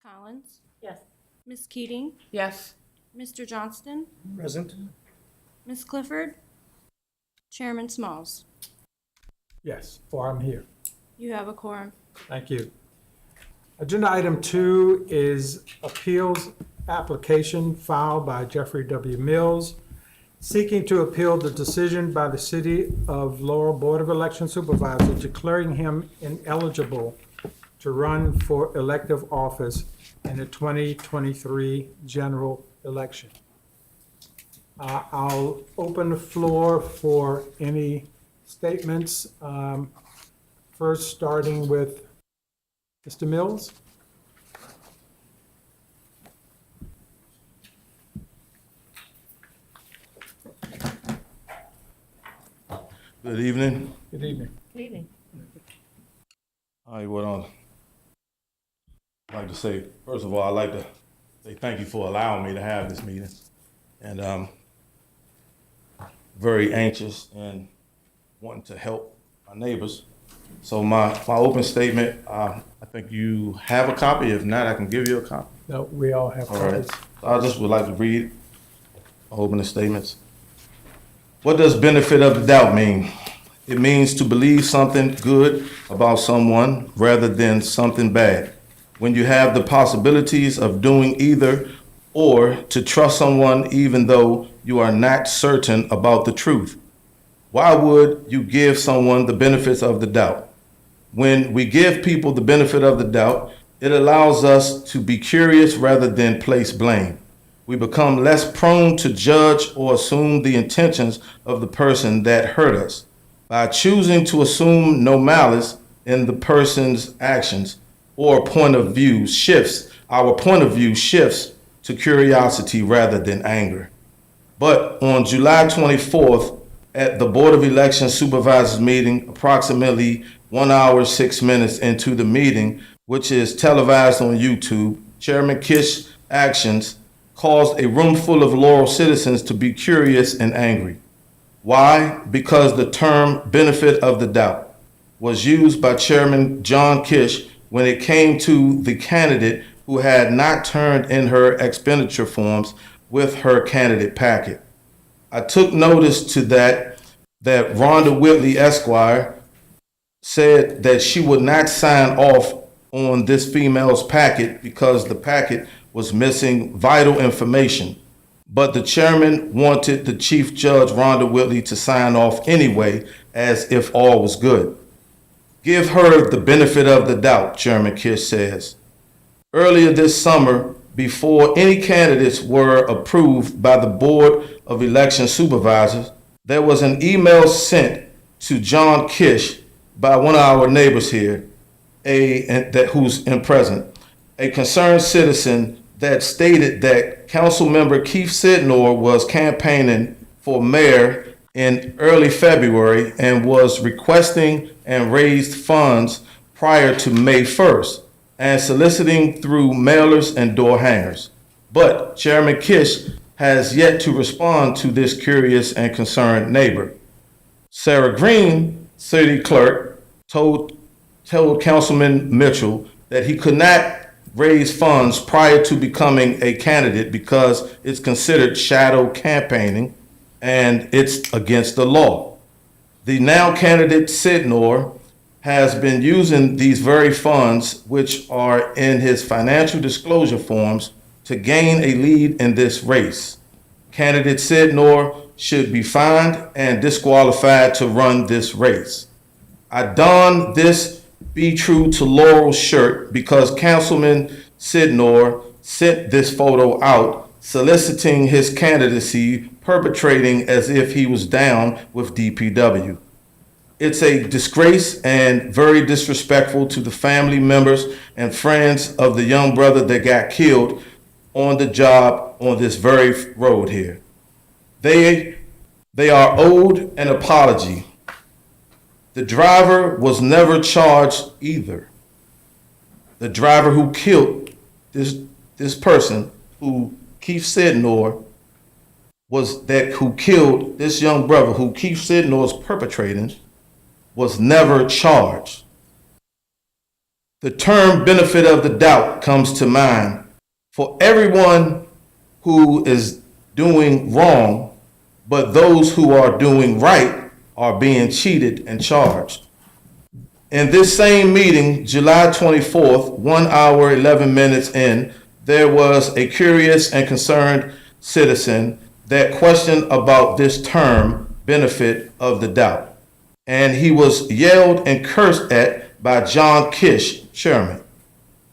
Collins, Yes. Ms. Keating, Yes. Mr. Johnston, Present. Ms. Clifford, Chairman Smalls. Yes, for I'm here. You have a quorum. Thank you. Agenda item 2 is appeals application filed by Jeffery W. Mills seeking to appeal the decision by the City of Laurel Board of Election Supervisors declaring him ineligible to run for elective office in the 2023 general election. I'll open the floor for any statements. First, starting with Mr. Mills. Good evening. Good evening. Good evening. I would like to say, first of all, I'd like to say thank you for allowing me to have this meeting. And I'm very anxious and wanting to help my neighbors. So my open statement, I think you have a copy. If not, I can give you a copy. No, we all have All right. copies. I just would like to read my opening statements. What does benefit of the doubt mean? It means to believe something good about someone rather than something bad. When you have the possibilities of doing either, or to trust someone even though you are not certain about the truth. Why would you give someone the benefits of the doubt? When we give people the benefit of the doubt, it allows us to be curious rather than place blame. We become less prone to judge or assume the intentions of the person that hurt us. By choosing to assume no malice in the person's actions or point of view shifts, our point of view shifts to curiosity rather than anger. But on July 24th, at the Board of Election Supervisors meeting, approximately 1 hour, 6 minutes into the meeting, which is televised on YouTube, Chairman Kish's actions caused a room full of Laurel citizens to be curious and angry. Why? Because the term benefit of the doubt was used by Chairman John Kish when it came to the candidate who had not turned in her expenditure forms with her candidate packet. I took notice to that Rhonda Whitley Esquire said that she would not sign off on this female's packet because the packet was missing vital information. But the chairman wanted the Chief Judge Rhonda Whitley to sign off anyway, as if all was good. Give her the benefit of the doubt, Chairman Kish says. Earlier this summer, before any candidates were approved by the Board of Election Supervisors, there was an email sent to John Kish by one of our neighbors here, who's in present, a concerned citizen that stated that Councilmember Keith Sidnor was campaigning for mayor in early February and was requesting and raised funds prior to May 1st and soliciting through mailers and door hangers. But Chairman Kish has yet to respond to this curious and concerned neighbor. Sarah Green, city clerk, told Councilman Mitchell that he could not raise funds prior to becoming a candidate because it's considered shadow campaigning and it's against the law. The now candidate Sidnor has been using these very funds, which are in his financial disclosure forms, to gain a lead in this race. Candidate Sidnor should be fined and disqualified to run this race. I don this Be True to Laurel shirt because Councilman Sidnor sent this photo out soliciting his candidacy, perpetrating as if he was down with DPW. It's a disgrace and very disrespectful to the family members and friends of the young brother that got killed on the job on this very road here. They are owed an apology. The driver was never charged either. The driver who killed this person, who Keith Sidnor who killed this young brother, who Keith Sidnor is perpetrating, was never charged. The term benefit of the doubt comes to mind for everyone who is doing wrong, but those who are doing right are being cheated and charged. In this same meeting, July 24th, 1 hour, 11 minutes in, there was a curious and concerned citizen that questioned about this term, benefit of the doubt. And he was yelled and cursed at by John Kish, chairman.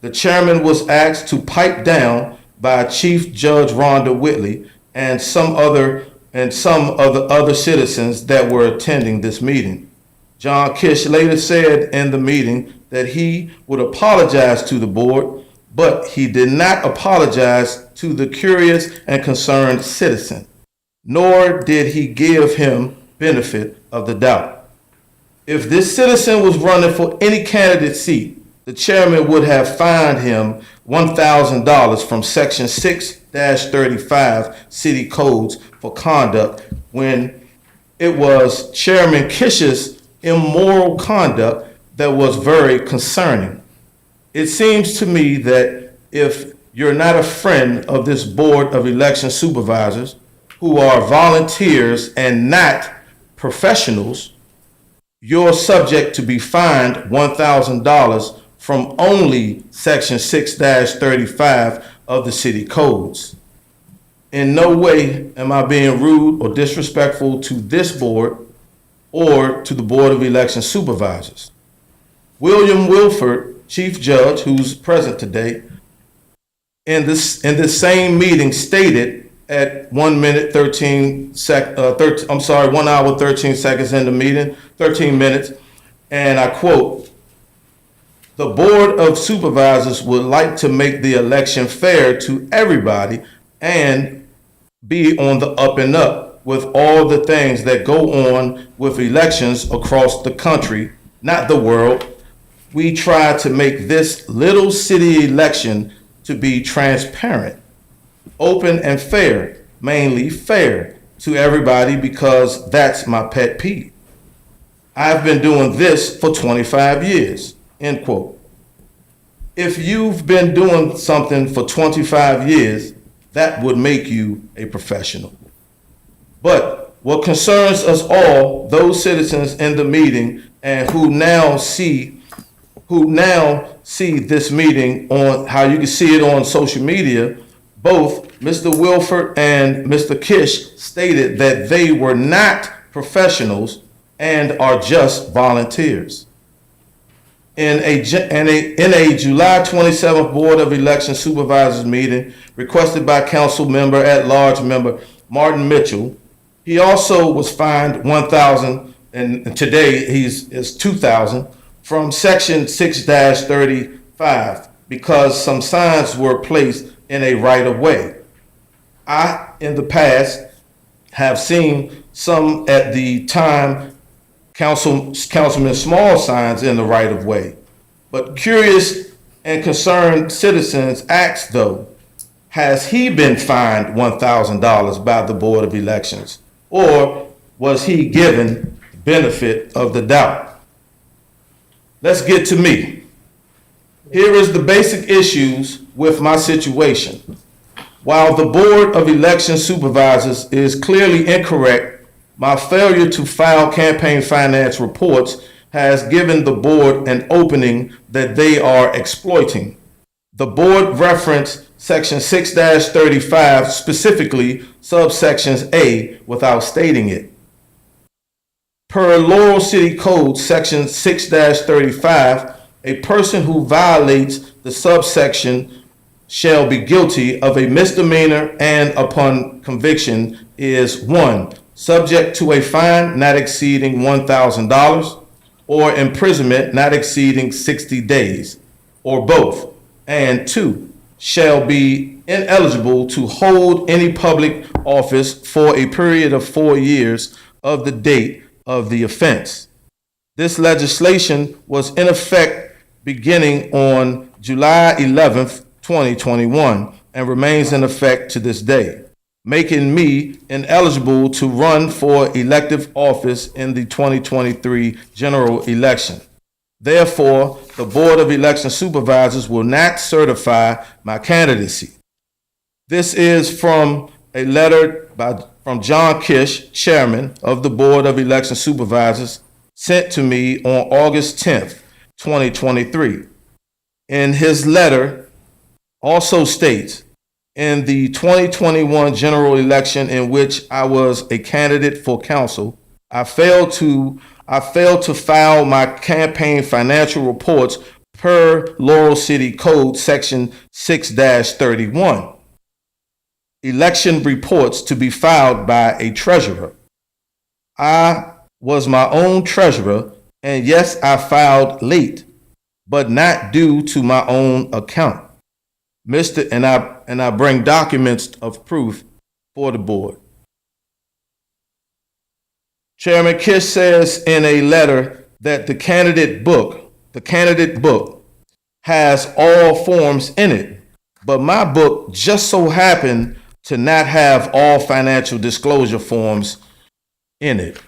The chairman was asked to pipe down by Chief Judge Rhonda Whitley and some of the other citizens that were attending this meeting. John Kish later said in the meeting that he would apologize to the board, but he did not apologize to the curious and concerned citizen, nor did he give him benefit of the doubt. If this citizen was running for any candidate seat, the chairman would have fined him $1,000 from Section 6-35 City Codes for conduct when it was Chairman Kish's immoral conduct that was very concerning. It seems to me that if you're not a friend of this Board of Election Supervisors, who are volunteers and not professionals, you're subject to be fined $1,000 from only Section 6-35 of the City Codes. In no way am I being rude or disrespectful to this board or to the Board of Election Supervisors. William Wilford, Chief Judge, who's present today, in this same meeting stated at 1 hour 13 seconds in the meeting, 13 minutes, and I quote, "The Board of Supervisors would like to make the election fair to everybody and be on the up and up with all the things that go on with elections across the country, not the world. We try to make this little city election to be transparent, open and fair, mainly fair to everybody because that's my pet peeve. I've been doing this for 25 years, end quote. If you've been doing something for 25 years, that would make you a professional. But what concerns us all, those citizens in the meeting and who now see this meeting on how you can see it on social media, both Mr. Wilford and Mr. Kish stated that they were not professionals and are just volunteers. In a July 27th Board of Election Supervisors meeting requested by Council Member at Large Member Martin Mitchell, he also was fined $1,000, and today is $2,000 from Section 6-35 because some signs were placed in a right-of-way. I, in the past, have seen some at the time Councilman Small signs in the right-of-way. But curious and concerned citizens asked, though, has he been fined $1,000 by the Board of Elections, or was he given benefit of the doubt? Let's get to me. Here is the basic issues with my situation. While the Board of Election Supervisors is clearly incorrect, my failure to file campaign finance reports has given the board an opening that they are exploiting. The board referenced Section 6-35, specifically subsections A, without stating it. Per Laurel City Code, Section 6-35, a person who violates the subsection shall be guilty of a misdemeanor and upon conviction is 1, subject to a fine not exceeding $1,000 or imprisonment not exceeding 60 days, or both, and 2, shall be ineligible to hold any public office for a period of 4 years of the date of the offense. This legislation was in effect beginning on July 11th, 2021, and remains in effect to this day, making me ineligible to run for elective office in the 2023 general election. Therefore, the Board of Election Supervisors will not certify my candidacy. This is from a letter from John Kish, Chairman of the Board of Election Supervisors, sent to me on August 10th, 2023. In his letter, also states, in the 2021 general election in which I was a candidate for council, I failed to file my campaign financial reports per Laurel City Code Section 6-31. Election reports to be filed by a treasurer. I was my own treasurer, and yes, I filed late, but not due to my own account. And I bring documents of proof for the board. Chairman Kish says in a letter that the candidate book has all forms in it, but my book just so happened to not have all financial disclosure forms in it.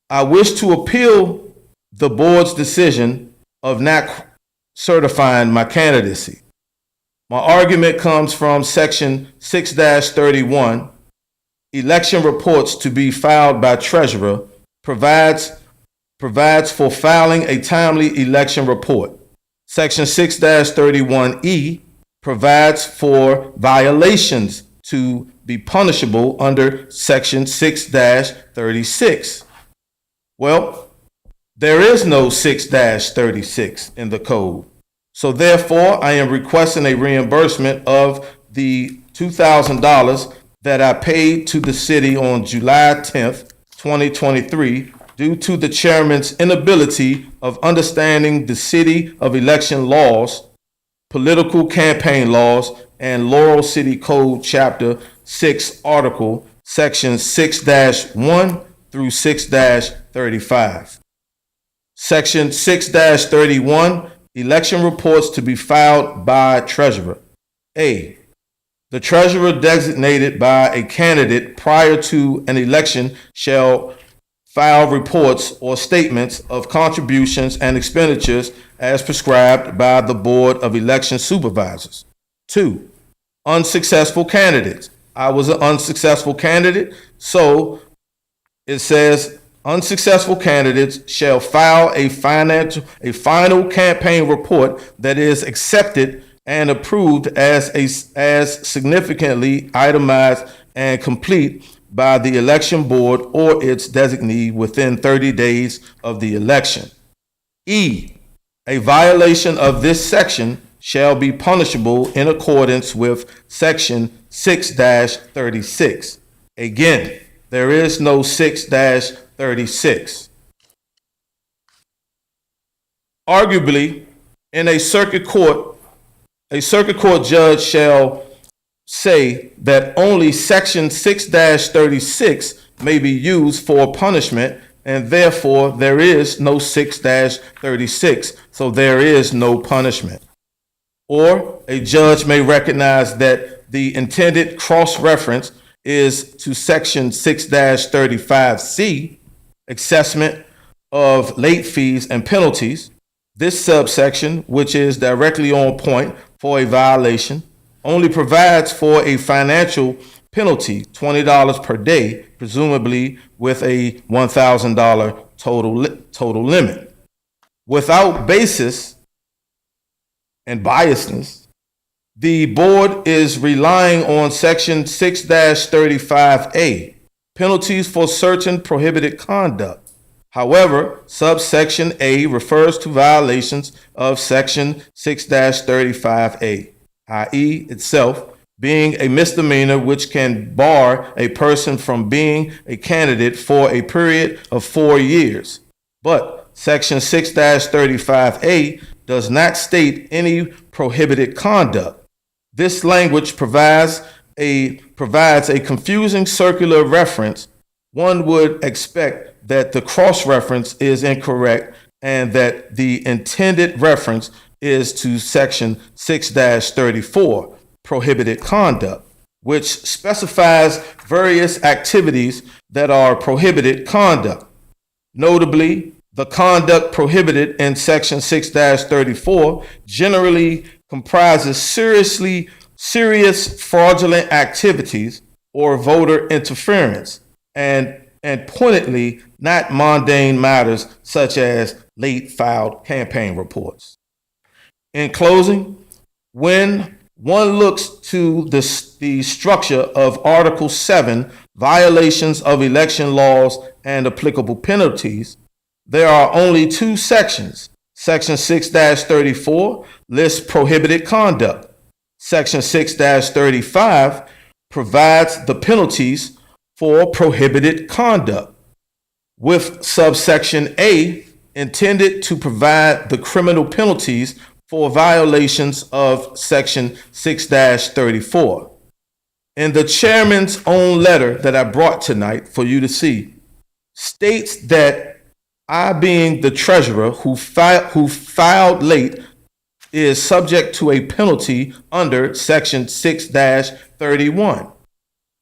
I wish to appeal the board's decision of not certifying my candidacy. My argument comes from Section 6-31. Election reports to be filed by treasurer provides for filing a timely election report. Section 6-31E provides for violations to be punishable under Section 6-36. Well, there is no 6-36 in the code. So therefore, I am requesting a reimbursement of the $2,000 that I paid to the city on July 10th, 2023, due to the chairman's inability of understanding the City of Election laws, political campaign laws, and Laurel City Code Chapter 6 Article Sections 6-1 through 6-35. Section 6-31, election reports to be filed by treasurer. A, the treasurer designated by a candidate prior to an election shall file reports or statements of contributions and expenditures as prescribed by the Board of Election Supervisors. 2, unsuccessful candidates. I was an unsuccessful candidate, so it says unsuccessful candidates shall file a final campaign report that is accepted and approved as significantly itemized and complete by the election board or its designee within 30 days of the election. E, a violation of this section shall be punishable in accordance with Section 6-36. Again, there is no 6-36. Arguably, in a circuit court judge shall say that only Section 6-36 may be used for punishment, and therefore there is no 6-36, so there is no punishment. Or a judge may recognize that the intended cross-reference is to Section 6-35C, assessment of late fees and penalties. This subsection, which is directly on point for a violation, only provides for a financial penalty, $20 per day, presumably with a $1,000 total limit. Without basis and biasness, the board is relying on Section 6-35A, penalties for certain prohibited conduct. However, subsection A refers to violations of Section 6-35A, i.e. itself being a misdemeanor which can bar a person from being a candidate for a period of 4 years. But Section 6-35A does not state any prohibited conduct. This language provides a confusing circular reference. One would expect that the cross-reference is incorrect and that the intended reference is to Section 6-34, prohibited conduct, which specifies various activities that are prohibited conduct. Notably, The conduct prohibited in Section 6-34 generally comprises serious fraudulent activities or voter interference, and pointedly not mundane matters such as late filed campaign reports. In closing, when one looks to the structure of Article 7, violations of election laws and applicable penalties, there are only two sections. Section 6-34 lists prohibited conduct. Section 6-35 provides the penalties for prohibited conduct, with subsection A intended to provide the criminal penalties for violations of Section 6-34. In the chairman's own letter that I brought tonight for you to see, states that I, being the treasurer who filed late, is subject to a penalty under Section 6-31.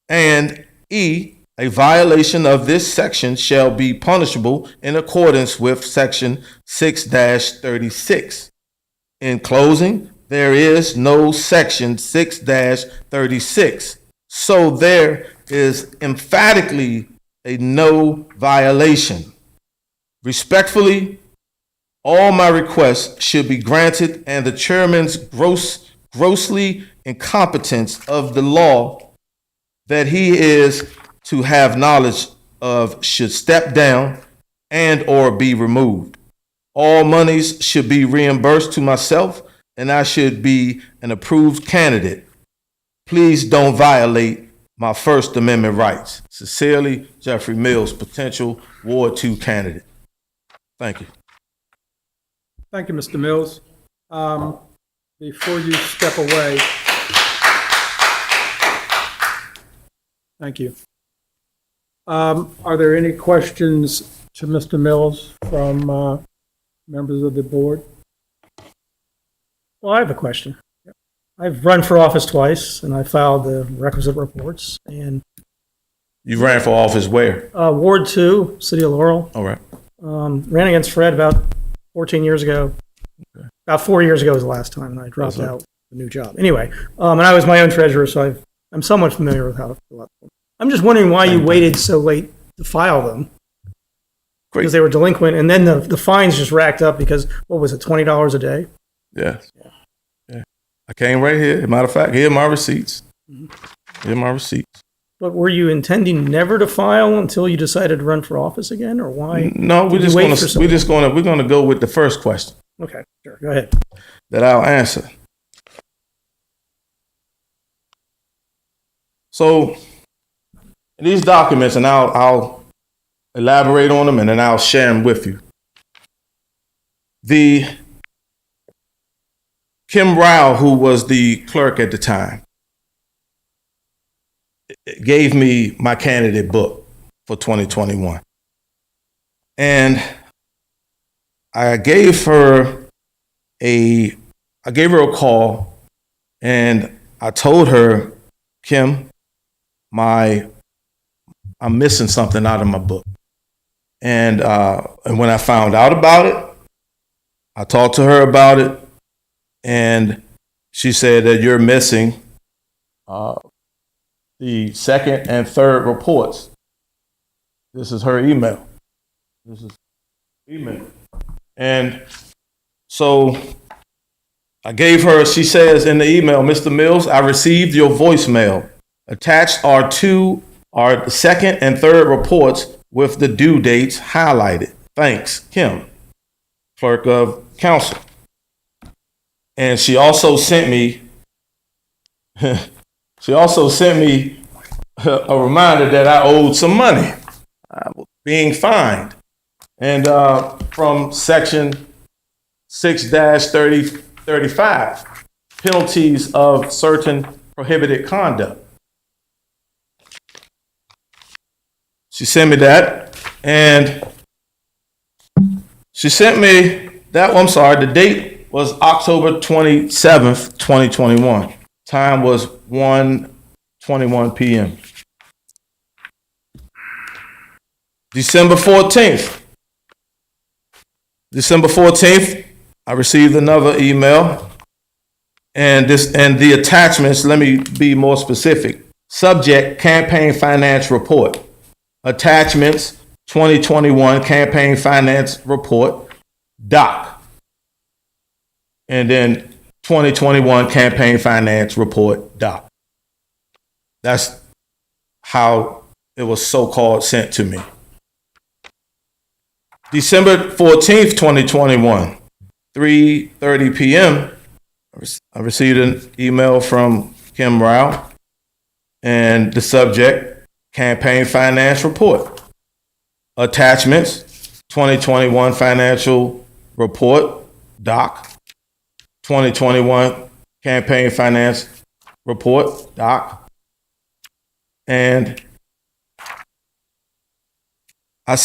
And E, a violation of this section shall be punishable in accordance with Section 6-36. In closing, there is no Section 6-36, so there is emphatically a no violation. Respectfully, all my requests should be granted, and the chairman's grossly incompetence of the law that he is to have knowledge of should step down and or be removed. All monies should be reimbursed to myself, and I should be an approved candidate. Please don't violate my First Amendment rights. Sincerely, Jeffrey Mills, potential Ward 2 candidate. Thank you. Thank you, Mr. Mills. Before you step away, thank you. Are there any questions to Mr. Mills from members of the board? Well, I have a question. I've run for office twice, and I filed the requisite reports. And You ran for office where? Ward 2, City of Laurel, All right. ran against Fred about 14 years ago. Okay. About 4 years ago was the last time, and I dropped out the new job. Anyway, and I was my own treasurer, so I'm somewhat familiar with how to fill out them. I'm just wondering why you waited so late to file them. Great. Because they were delinquent, and then the fines just racked up because, what was it, $20 a day? Yes. Yeah. I came right here. As a matter of fact, here are my receipts. Here are my receipts. But were you intending never to file until you decided to run for office again, or why? No, we're did you wait for so we're gonna go with the first question Okay, sure, go ahead. that I'll answer. So these documents, and I'll elaborate on them, and then I'll share them with you. The Kim Rao, who was the clerk at the time, gave me my candidate book for 2021. And I gave her a call, and I told her, Kim, I'm missing something out of my book. And when I found out about it, I talked to her about it, and she said that you're missing the second and third reports. This is her email. This is email. And so I gave her, she says in the email, Mr. Mills, I received your voicemail. Attached are the second and third reports with the due dates highlighted. Thanks, Kim, Clerk of Council. And she also sent me a reminder that I owed some money. I was being fined. And from Section 6-35, penalties of certain prohibited conduct. She sent me that, and she sent me that, I'm sorry, the date was October 27th, 2021. Time was 1:21 p.m. December 14th, December 14th, I received another email. And the attachments, let me be more specific. Subject, campaign finance report. Attachments, 2021 campaign finance report, doc. And then 2021 campaign finance report, doc. That's how it was so-called sent to me. December 14th, 2021, 3:30 p.m., I received an email from Kim Rao, and the subject, campaign finance report. Attachments, 2021 financial report, doc. 2021 campaign finance report, doc. And it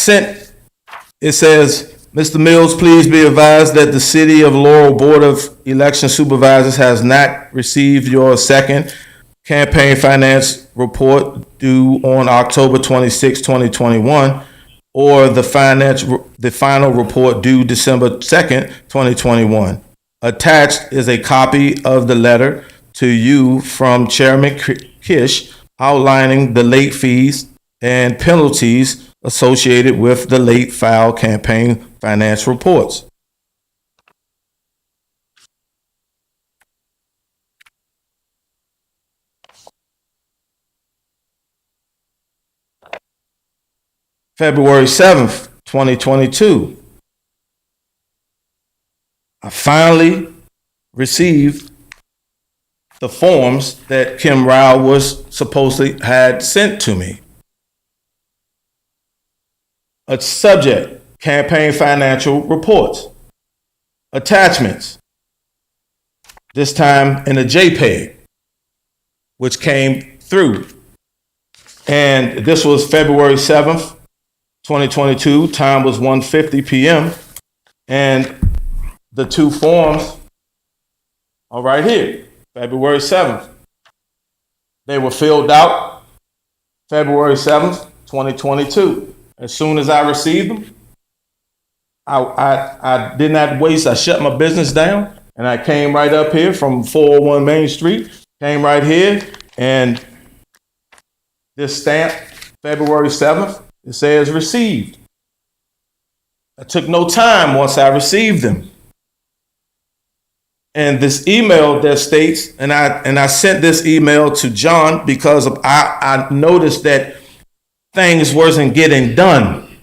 says, Mr. Mills, please be advised that the City of Laurel Board of Election Supervisors has not received your second campaign finance report due on October 26, 2021, or the final report due December 2nd, 2021. Attached is a copy of the letter to you from Chairman Kish outlining the late fees and penalties associated with the late file campaign finance reports. February 7th, 2022, I finally received the forms that Kim Rao was supposedly had sent to me. A subject, campaign financial reports. Attachments, this time in a JPEG, which came through. And this was February 7th, 2022, time was 1:50 p.m. And the two forms are right here, February 7th. They were filled out February 7th, 2022. As soon as I received them, I did not waste. I shut my business down and I came right up here from 401 Main Street, came right here, and this stamp, February 7th, it says received. I took no time once I received them. And this email that states, and I sent this email to John because I noticed that things wasn't getting done.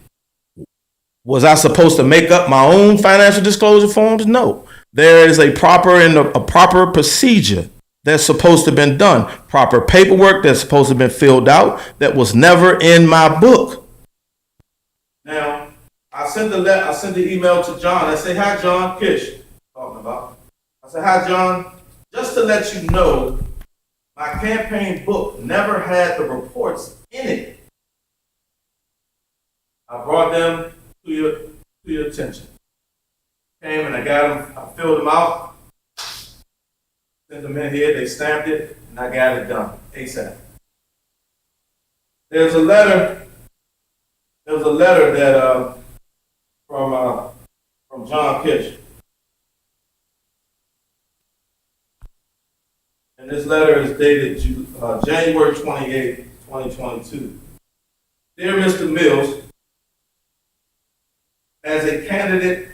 Was I supposed to make up my own financial disclosure forms? No. There is a proper procedure that's supposed to have been done. Proper paperwork that's supposed to have been filled out that was never in my book. Now, I sent the email to John. I say, hi, John Kish, talking about. I said, hi, John. Just to let you know, my campaign book never had the reports in it. I brought them to your attention. Came and I got them, I filled them out, sent them in here, they stamped it, and I got it done ASAP. There's a letter that from John Kish. And this letter is dated January 28, 2022. Dear Mr. Mills, as a candidate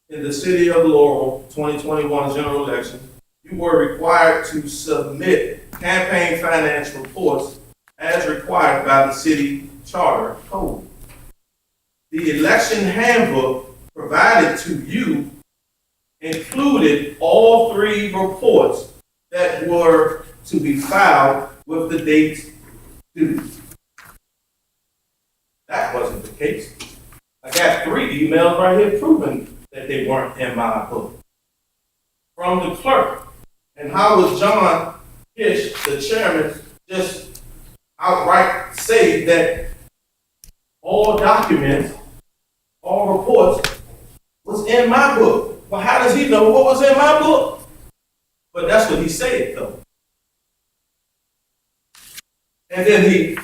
in the City of Laurel 2021 general election, you were required to submit campaign finance reports as required by the city charter code. The election handbook provided to you included all three reports that were to be filed with the dates due. That wasn't the case. I got 3 emails right here proving that they weren't in my book from the clerk. And how was John Kish, the chairman, just outright say that all documents, all reports was in my book? Well, how does he know what was in my book? But that's what he said, though. And then he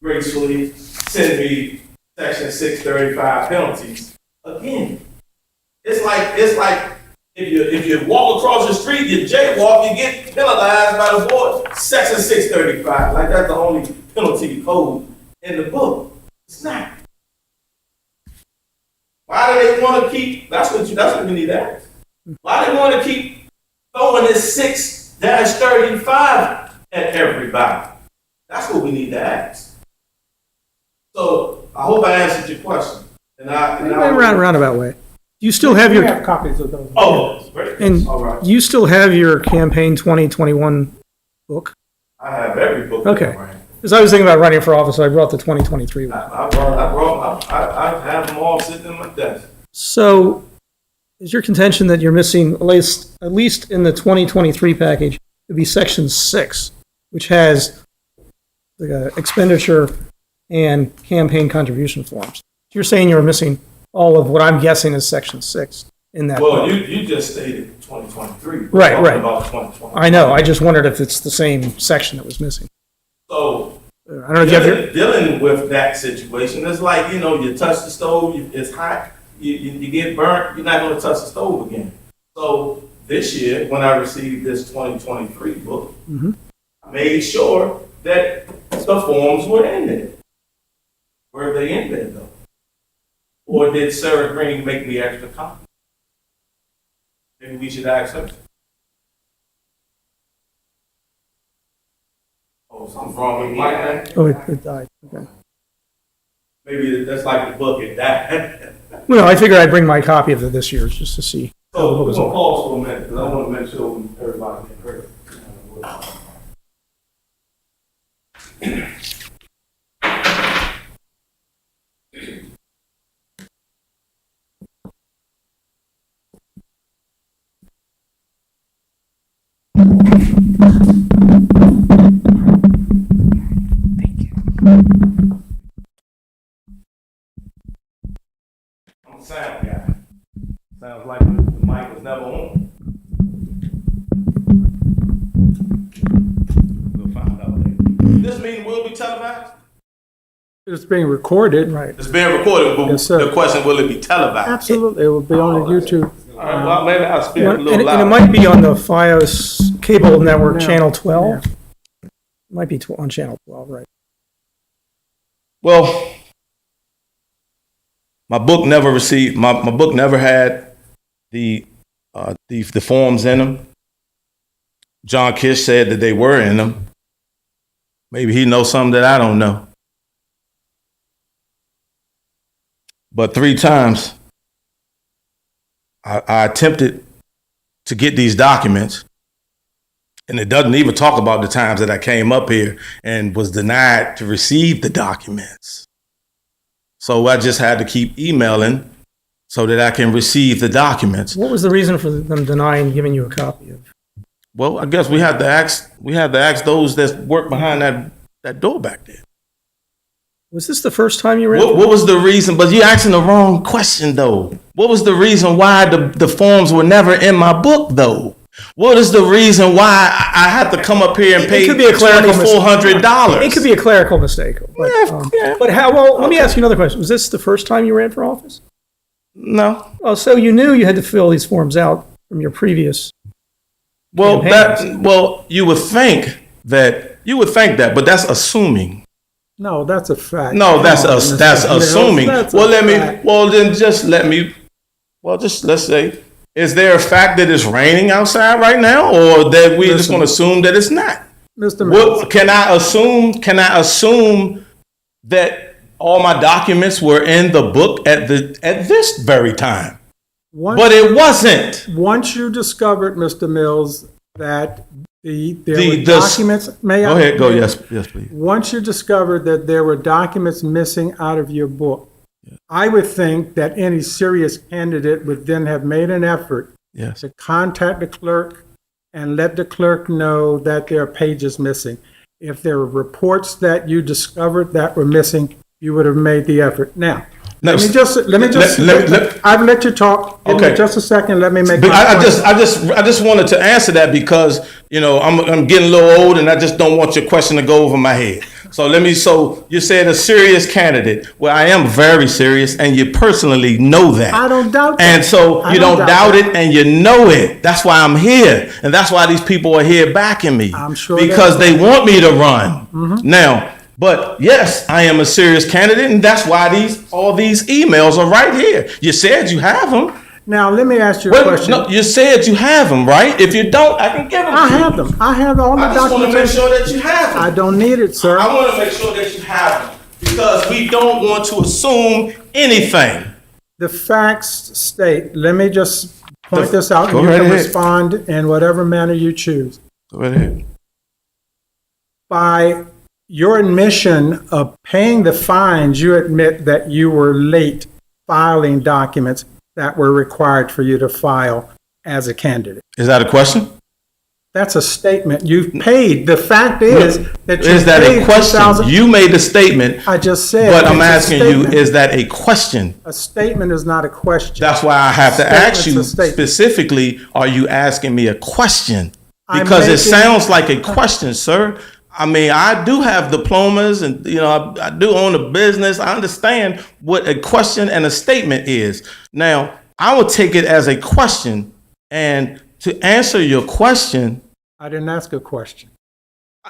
gracefully sent me Section 635 penalties again. It's like if you walk across the street, you jaywalk, you get penalized by the board. Section 635, like that's the only penalty code in the book. It's not. Why do they want to keep? That's what we need to ask. Why do they want to keep throwing this 6-35 at everybody? That's what we need to ask. So I hope I answered your question. And roundabout way. You still have We your, have copies of those. Oh, great. and All right. you still have your campaign 2021 book? I have every book. Okay. Right. Because I was thinking about running for office, so I brought the 2023 one. I have them all sitting in my desk. So is your contention that you're missing, at least in the 2023 package, would be section 6, which has the expenditure and campaign contribution forms? You're saying you're missing all of what I'm guessing is section 6 in that Well, book. you just stated 2023. We're Right, talking right. About 2020. I know, I just wondered if it's the same section that was missing. So I don't know if you have your, dealing with that situation, it's like, you touch the stove, it's hot, you get burnt, you're not going to touch the stove again. So this year, when I received this 2023 book, I made sure that the forms were in there. Were they in there though? Or did Sarah Green make me extra copy? Maybe we should ask her. Oh, something's wrong with my name? oh, it died, okay. Maybe that's like the book at that. Well, I figured I'd bring my copy of this year's just to see. So we're gonna pause for a minute, because I want to make sure everybody can hear. I'm a sound guy. Sounds like the mic was never on. We'll find out later. This meeting will be televised? It's being recorded. Right. It's being recorded, but Yes, sir. the question, will it be televised? Absolutely, it will be on the YouTube. All right, well, maybe I'll speak a And little it louder. might be on the FiOS cable network, Yeah. channel 12. It might be on channel 12, right? Well, my book never received, my book never had the forms in them. John Kish said that they were in them. Maybe he knows something that I don't know. But 3 times I attempted to get these documents, and it doesn't even talk about the times that I came up here and was denied to receive the documents. So I just had to keep emailing so that I can receive the documents. What was the reason for them denying giving you a copy of? Well, I guess we had to ask those that work behind that door back there. Was this the first time you read? What was the reason? But you're asking the wrong question, though. What was the reason why the forms were never in my book, though? What is the reason why I had to come up here and pay It could be a clerical $2,400? It could be a clerical mistake. But, Yeah. but how, well, let me ask you another question. Was this the first time you ran for office? No. Oh, so you knew you had to fill these forms out from your previous. Well, campaigns. you would think that, but that's assuming. No, that's a fact. No, that's Mr. Mills, assuming. that's a fact. Let's say, is there a fact that it's raining outside right now, or that we're just going to assume that it's not? Mr. Mills, What can I assume that all my documents were in the book at this very time? But it wasn't. once you discovered, Mr. Mills, that there were The- documents, may I? Go ahead. Go. Yes, please. Once you discovered that there were documents missing out of your book, I would think that any serious candidate would then have made an effort Yes. to contact the clerk and let the clerk know that there are pages missing. If there were reports that you discovered that were missing, you would have made the effort. Now, No, let me just, I've let you talk. Give Okay. me just a second, let me make But my I point. just wanted to answer that because I'm getting a little old and I just don't want your question to go over my head. So you said a serious candidate. Well, I am very serious, and you personally know that. I don't doubt that. And so I you don't doubt that. it, and you know it. That's why I'm here, and that's why these people are here backing me. I'm sure because they want me to run now. But yes, I am a serious candidate, and that's why all these emails are right here. You said you have them. Now, let me ask you a Well, question. no, you said you have them, right? If you don't, I can give them. I have them. I have all the I just want to make documentation. sure that you have them. I don't need it, sir. I want to make sure that you have them because we don't want to assume anything. The facts state, let me just point this out, Go and you right can ahead. respond in whatever manner you choose. Go right ahead. By your admission of paying the fines, you admit that you were late filing documents that were required for you to file as a candidate. Is that a question? That's a statement. You've paid. The fact is that you Is that paid a question? 2,000. You made the statement, I just said. but I'm it's a asking you, statement. is that a question? A statement is not a question. That's why I have to ask you Statement's a statement. specifically, are you asking me a question? I'm Because it making- sounds like a question, sir. I mean, I do have diplomas and, I do own a business. I understand what a question and a statement is. Now, I would take it as a question, and to answer your question, I didn't ask a question.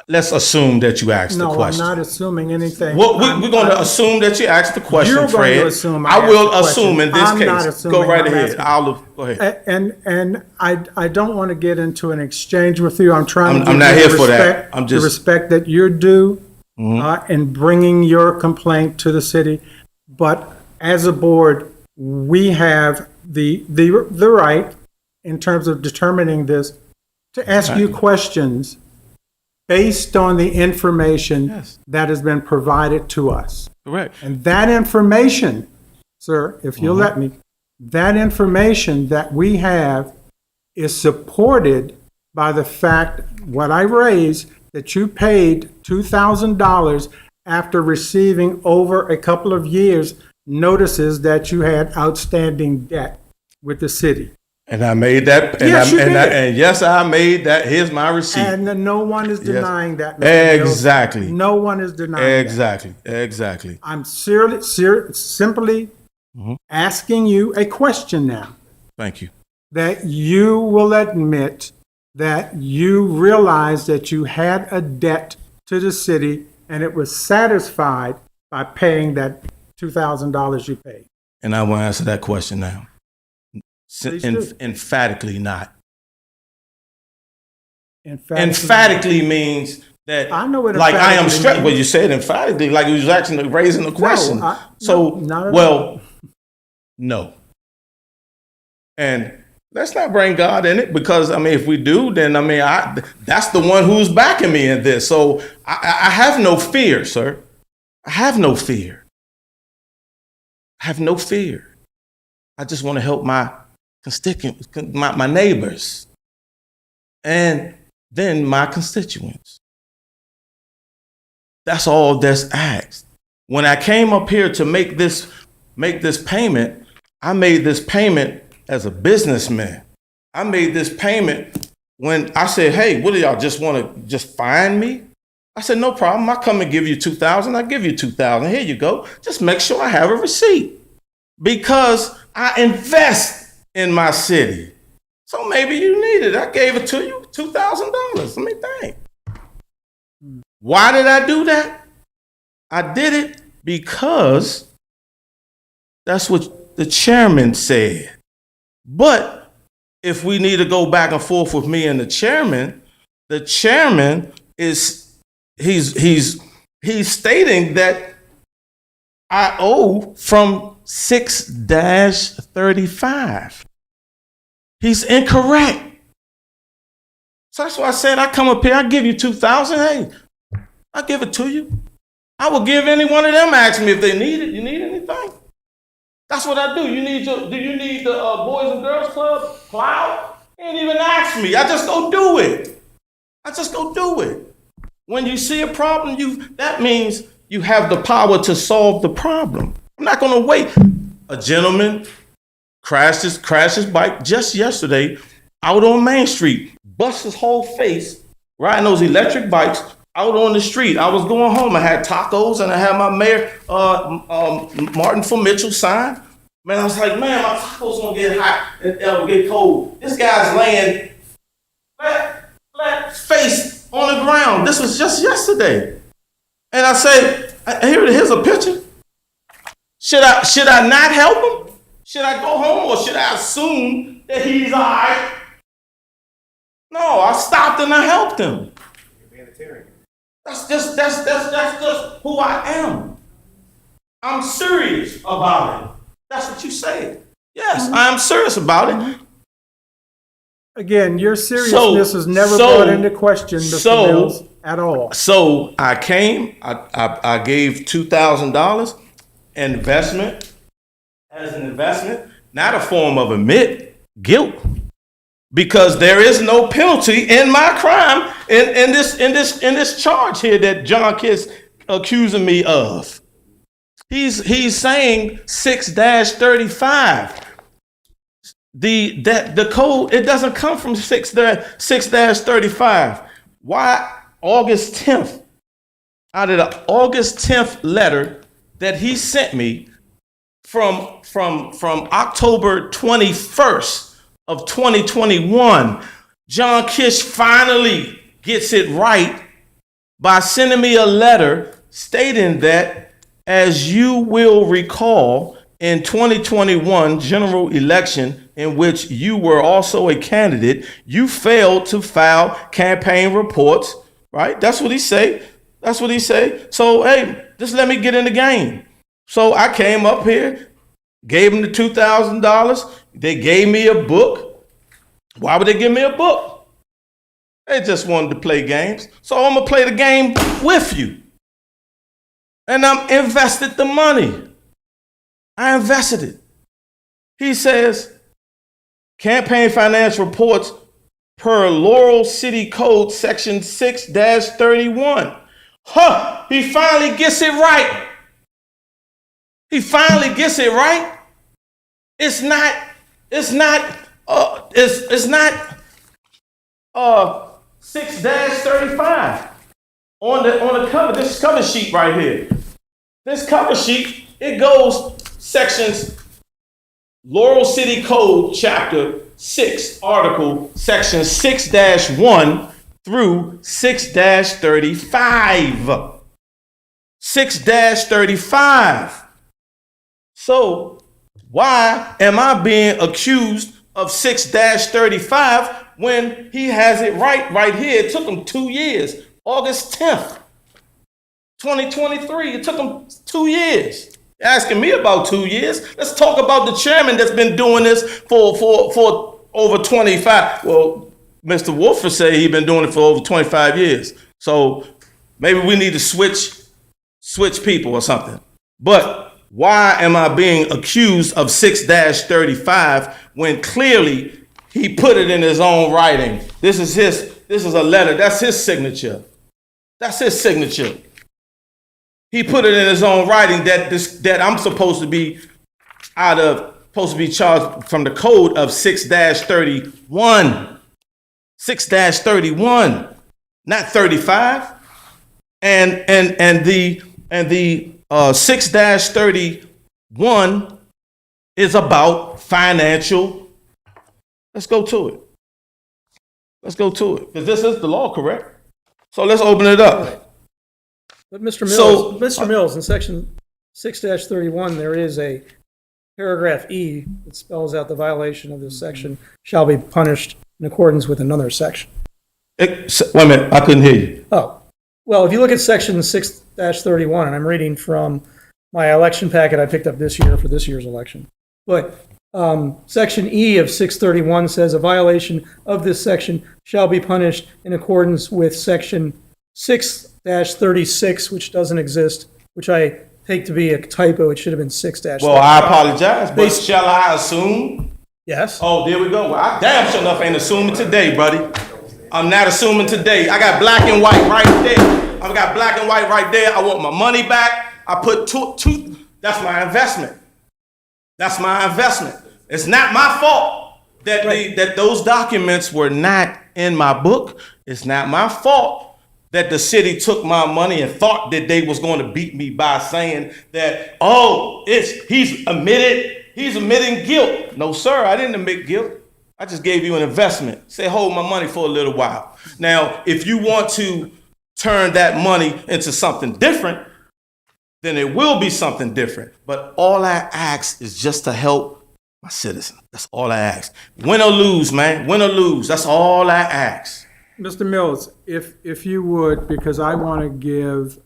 let's assume that you asked the No, I'm question. not assuming anything. Well, we're going to assume that you asked the question, You're going to Fred. assume I I will asked the question. assume in this I'm not case. assuming, Go right I'm ahead. asking. Go ahead. And I don't want to get into an exchange with you. I'm trying to I'm give not you here the for that. respect, I'm the just- respect that you're due Mm-hmm. in bringing your complaint to the city. But as a board, we have the right, in terms of determining this, to ask you questions based on the information Yes. that has been provided to us. Correct. And that information, sir, if you'll let me, that information that we have is supported by the fact, what I raised, that you paid $2,000 after receiving over a couple of years notices that you had outstanding debt with the city. And I made that. And Yes, you did. and yes, I made that. Here's my receipt. And no one is denying that. Mr. Mills. Exactly. No one is denying that. Exactly. I'm simply asking you a question now. Thank you. That you will admit that you realized that you had a debt to the city and it was satisfied by paying that $2,000 you paid. And I want to answer that question now. Please do. Emphatically not. Emphatically, Emphatically means that, I know what like I am emphatically stressed. means. Well, you said emphatically, like you was actually raising the question. no, not at well, no. And let's not bring God in it, because if we do, then that's the one who's backing me in this. So I have no fear, sir. I have no fear. I have no fear. I just want to help my constituents, my neighbors, and then my constituents. That's all that's asked. When I came up here to make this payment, I made this payment as a businessman. I made this payment when I said, hey, what do y'all just want to just fine me? I said, no problem. I'll come and give you $2,000. I'll give you $2,000. Here you go. Just make sure I have a receipt, because I invest in my city. So maybe you need it. I gave it to you, $2,000. Let me think. Why did I do that? I did it because that's what the chairman said. But if we need to go back and forth with me and the chairman is he's stating that I owe from 6-35. He's incorrect. So that's why I said I come up here, I give you $2,000. Hey, I give it to you. I will give any one of them, ask me if they need it. You need anything? That's what I do. Do you need the Boys and Girls Club plow? You ain't even ask me. I just go do it. When you see a problem, that means you have the power to solve the problem. I'm not going to wait. A gentleman crashed his bike just yesterday out on Main Street, bust his whole face riding those electric bikes, out on the street. I was going home. I had tacos and I had my mayor, Martin for Mitchell sign. Man, I was like, man, my tacos gonna get hot and get cold. This guy's laying flat face on the ground. This was just yesterday. And I say, here's a picture. Should I not help him? Should I go home or should I assume that he's all right? No, I stopped and I helped him. That's just who I am. I'm serious about it. That's what you say. Yes, I am serious about it. Again, your seriousness is never brought into question, Mr. Mills, at all. So I came, I gave $2,000 investment as an investment, not a form of guilt, because there is no penalty in my crime in this charge here that John Kiss accusing me of. He's saying 6-35. The code, it doesn't come from 6-35. Why August 10th? Out of the August 10th letter that he sent me from October 21st of 2021, John Kish finally gets it right by sending me a letter stating that, as you will recall, in 2021 general election, in which you were also a candidate, you failed to file campaign reports, right? That's what he say. So, hey, just let me get in the game. So I came up here, gave him the $2,000. They gave me a book. Why would they give me a book? They just wanted to play games. So I'm going to play the game with you. And I'm invested the money. I invested it. He says, campaign finance reports per Laurel City Code section 6-31. He finally gets it right. It's not 6-35 on the cover. This cover sheet right here. This cover sheet, it goes sections, Laurel City Code, Chapter 6, Article, Section 6-1 through 6-35. 6-35. So, why am I being accused of 6-35 when he has it right here? It took him 2 years. August 10th. 2023, it took him 2 years. You're asking me about 2 years. Let's talk about the chairman that's been doing this for over 25. Well, Mr. Wolfer said he's been doing it for over 25 years. So maybe we need to switch people or something. But why am I being accused of 6-35 when clearly he put it in his own writing? This is a letter. That's his signature. He put it in his own writing that I'm supposed to be charged from the code of 6-31. 6-31, not 35. And the 6-31 is about financial. Let's go to it. Because this is the law, correct? So let's open it up. But Mr. Mills, in section 6-31, there is a paragraph E that spells out the violation of this section shall be punished in accordance with another section. Wait a minute, I couldn't hear you. Oh, well, if you look at section 6-31, and I'm reading from my election packet I picked up this year for this year's election, but section E of 6-31 says a violation of this section shall be punished in accordance with section 6-36, which doesn't exist, which I take to be a typo. It should have been 6-. Well, I apologize, but shall I assume? Yes. Oh, there we go. Well, I damn sure enough ain't assuming today, buddy. I'm not assuming today. I got black and white right there. I want my money back. I put two. That's my investment. It's not my fault that those documents were not in my book. It's not my fault that the city took my money and thought that they was going to beat me by saying that, oh, he's admitting guilt. No, sir, I didn't admit guilt. I just gave you an investment. Say, hold my money for a little while. Now, if you want to turn that money into something different, then it will be something different. But all I ask is just to help my citizens. That's all I ask. Win or lose, man. Win or lose. That's all I ask. Mr. Mills, if you would, because I want to give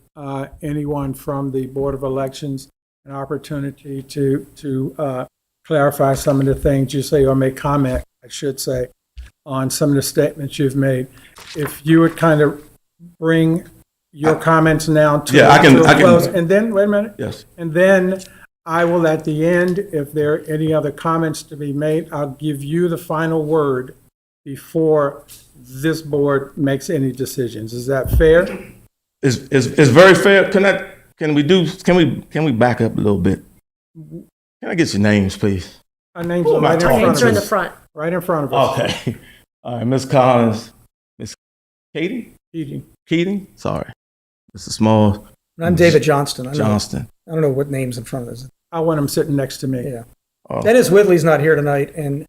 anyone from the Board of Elections an opportunity to clarify some of the things you say, or make comment, I should say, on some of the statements you've made. If you would kind of bring your comments now to Yeah, I can- a close, and then, wait a minute. Yes. And then I will, at the end, if there are any other comments to be made, I'll give you the final word before this board makes any decisions. Is that fair? It's very fair. Can we back up a little bit? Can I get your names, please? Our names Who are am I right in talking front Names of are in the us. front. Right in front of us. Okay. All right, Ms. Collins, Ms. Keating. Keating? Sorry. Mr. Small, I'm David Johnston. Johnston. I don't know what name's in front of us. I want him sitting next to me. Yeah. Oh. Dennis Whitley's not here tonight, and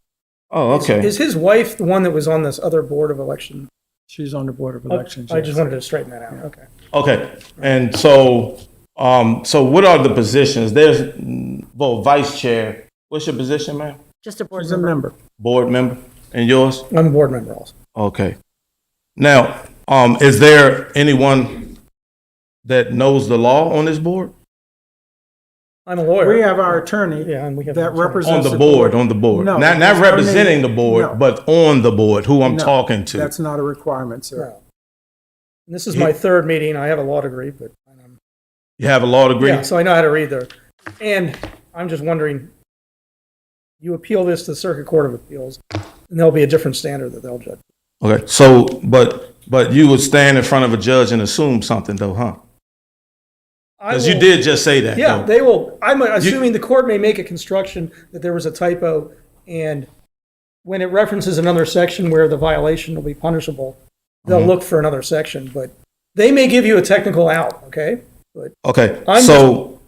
Oh, okay. is his wife the one that was on this other Board of Election? She's on the Board of Elections. I just yes. wanted to straighten that out. Okay. Okay. And so what are the positions? There's, vice chair. What's your position, ma'am? Just a board She's a member. member. Board member. And yours? I'm a board member also. Okay. Now, is there anyone that knows the law on this board? I'm a lawyer. We have our attorney Yeah, and we have that an attorney. represents On the board. No, Not his representing the attorney- board, no. but on the board, who I'm No, talking to. That's not a requirement, sir. No. And this is my third meeting. I have a law degree, but You have a law degree? yeah, so I know how to read there. And I'm just wondering, you appeal this to the Circuit Court of Appeals, and there'll be a different standard that they'll judge. Okay, so, but you would stand in front of a judge and assume something though, huh? Because you did just say that. Yeah, though. they will. I'm assuming the court may make a construction that there was a typo, and when it references another section where the violation will be punishable, they'll look for another section, but they may give you a technical out, okay? But Okay, I'm so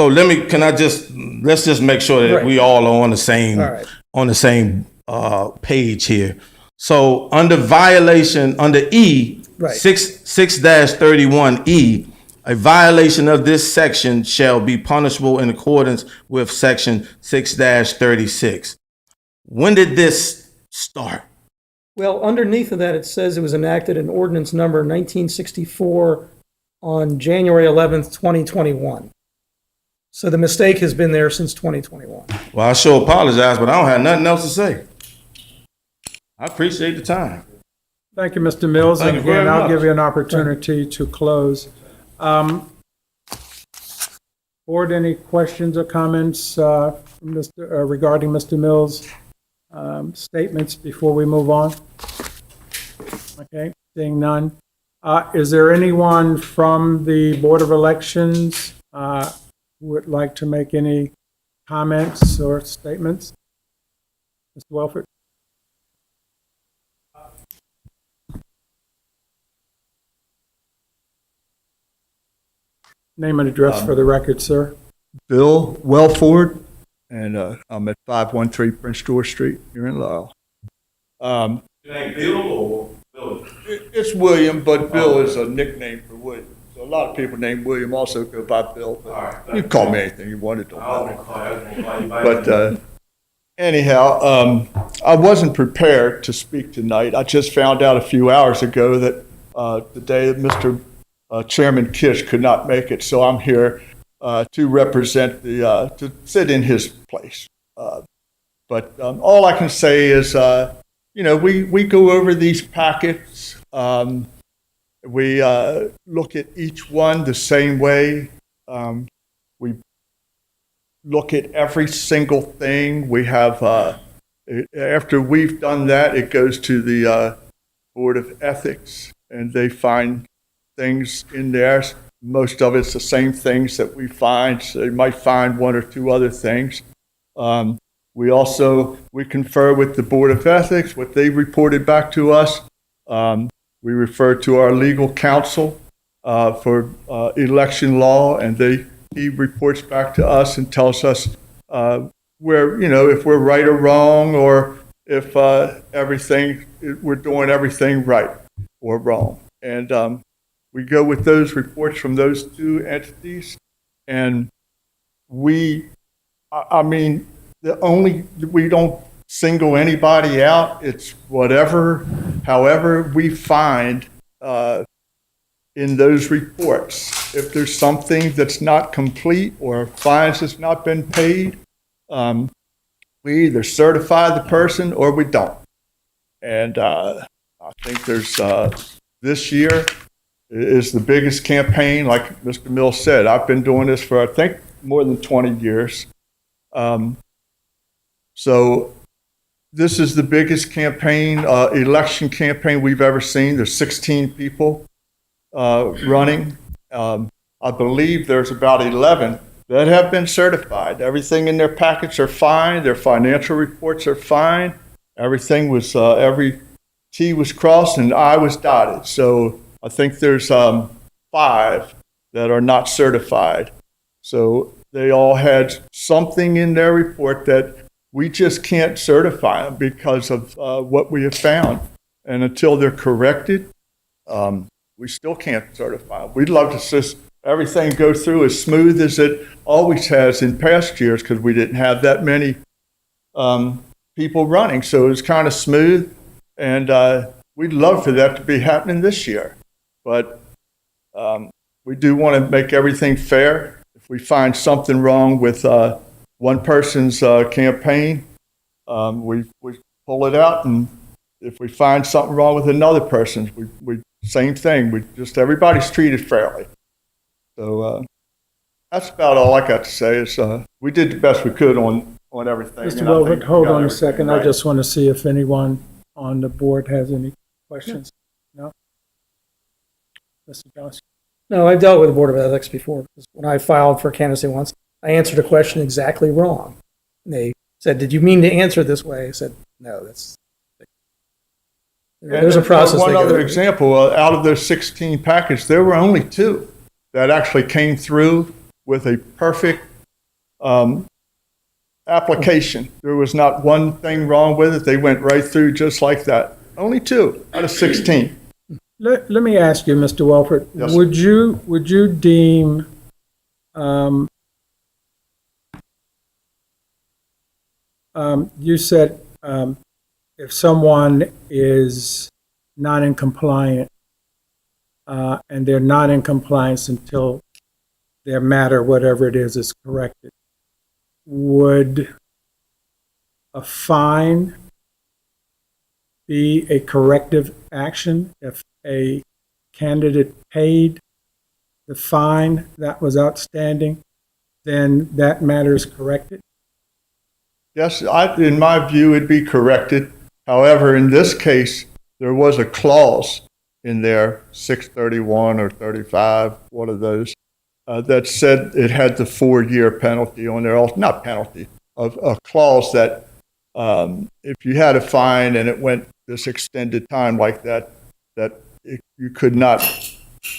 let's just make sure that Right. we all are on the same All right. page here. So under violation, under E, Right. 6-31E, a violation of this section shall be punishable in accordance with section 6-36. When did this start? Well, underneath of that, it says it was enacted in ordinance number 1964 on January 11th, 2021. So the mistake has been there since 2021. Well, I sure apologize, but I don't have nothing else to say. I appreciate the time. Thank you, Mr. Mills. Thank And you very again, I'll much. give you an opportunity to close. Board, any questions or comments regarding Mr. Mills' statements before we move on? Okay, seeing none. Is there anyone from the Board of Elections who would like to make any comments or statements? Mr. Welford? Name and address for the record, sir. Bill Wellford, and I'm at 513 Prince George Street here in Laurel. Your name Bill or Bill? It's William, but Bill is a nickname for William. So a lot of people named William also go by Bill. But right. you can call me anything you want, it don't I matter. was gonna call you by But anyhow, I wasn't prepared to speak tonight. I just found out a few hours ago that the day that Mr. Chairman Kish could not make it, so I'm here to represent to sit in his place. But all I can say is, we go over these packets. We look at each one the same way. We look at every single thing. We have, after we've done that, it goes to the Board of Ethics, and they find things in there. Most of it's the same things that we find. So they might find one or two other things. We confer with the Board of Ethics, what they reported back to us. We refer to our legal counsel for election law, and he reports back to us and tells us where, if we're right or wrong, or if we're doing everything right or wrong. And we go with those reports from those two entities, and we don't single anybody out. It's however we find in those reports. If there's something that's not complete or fines has not been paid, we either certify the person or we don't. And I think there's this year is the biggest campaign. Like Mr. Mills said, I've been doing this for, I think, more than 20 years. So this is the biggest election campaign we've ever seen. There's 16 people running. I believe there's about 11 that have been certified. Everything in their packets are fine. Their financial reports are fine. Everything was, every T was crossed and I was dotted. So I think there's 5 that are not certified. So they all had something in their report that we just can't certify them because of what we have found. And until they're corrected, we still can't certify them. We'd love to see everything go through as smooth as it always has in past years, because we didn't have that many people running. So it was kind of smooth, and we'd love for that to be happening this year. But we do want to make everything fair. If we find something wrong with one person's campaign, we pull it out, and if we find something wrong with another person's, we same thing. Everybody's treated fairly. So that's about all I got to say. Is we did the best we could on everything. Mr. Wilbert, hold on a second. I just want to see if anyone on the board has any questions. No? Mr. Johnson? No, I've dealt with the Board of Ethics before. When I filed for candidacy once, I answered a question exactly wrong. And they said, "Did you mean to answer it this way?" I said, "No, that's..." There's a process. One other example, out of those 16 packets, there were only 2 that actually came through with a perfect application. There was not one thing wrong with it. They went right through just like that. Only 2 out of 16. Let me ask you, Mr. Welford, Yes, would you deem you said if someone is not in compliance and they're not in compliance until their matter, whatever it is corrected, would a fine be a corrective action if a candidate paid the fine that was outstanding, then that matter is corrected? Yes, in my view, it'd be corrected. However, in this case, there was a clause in there, 631 or 35, one of those, that said it had the 4-year penalty on there. Not penalty, a clause that if you had a fine and it went this extended time like that, you could not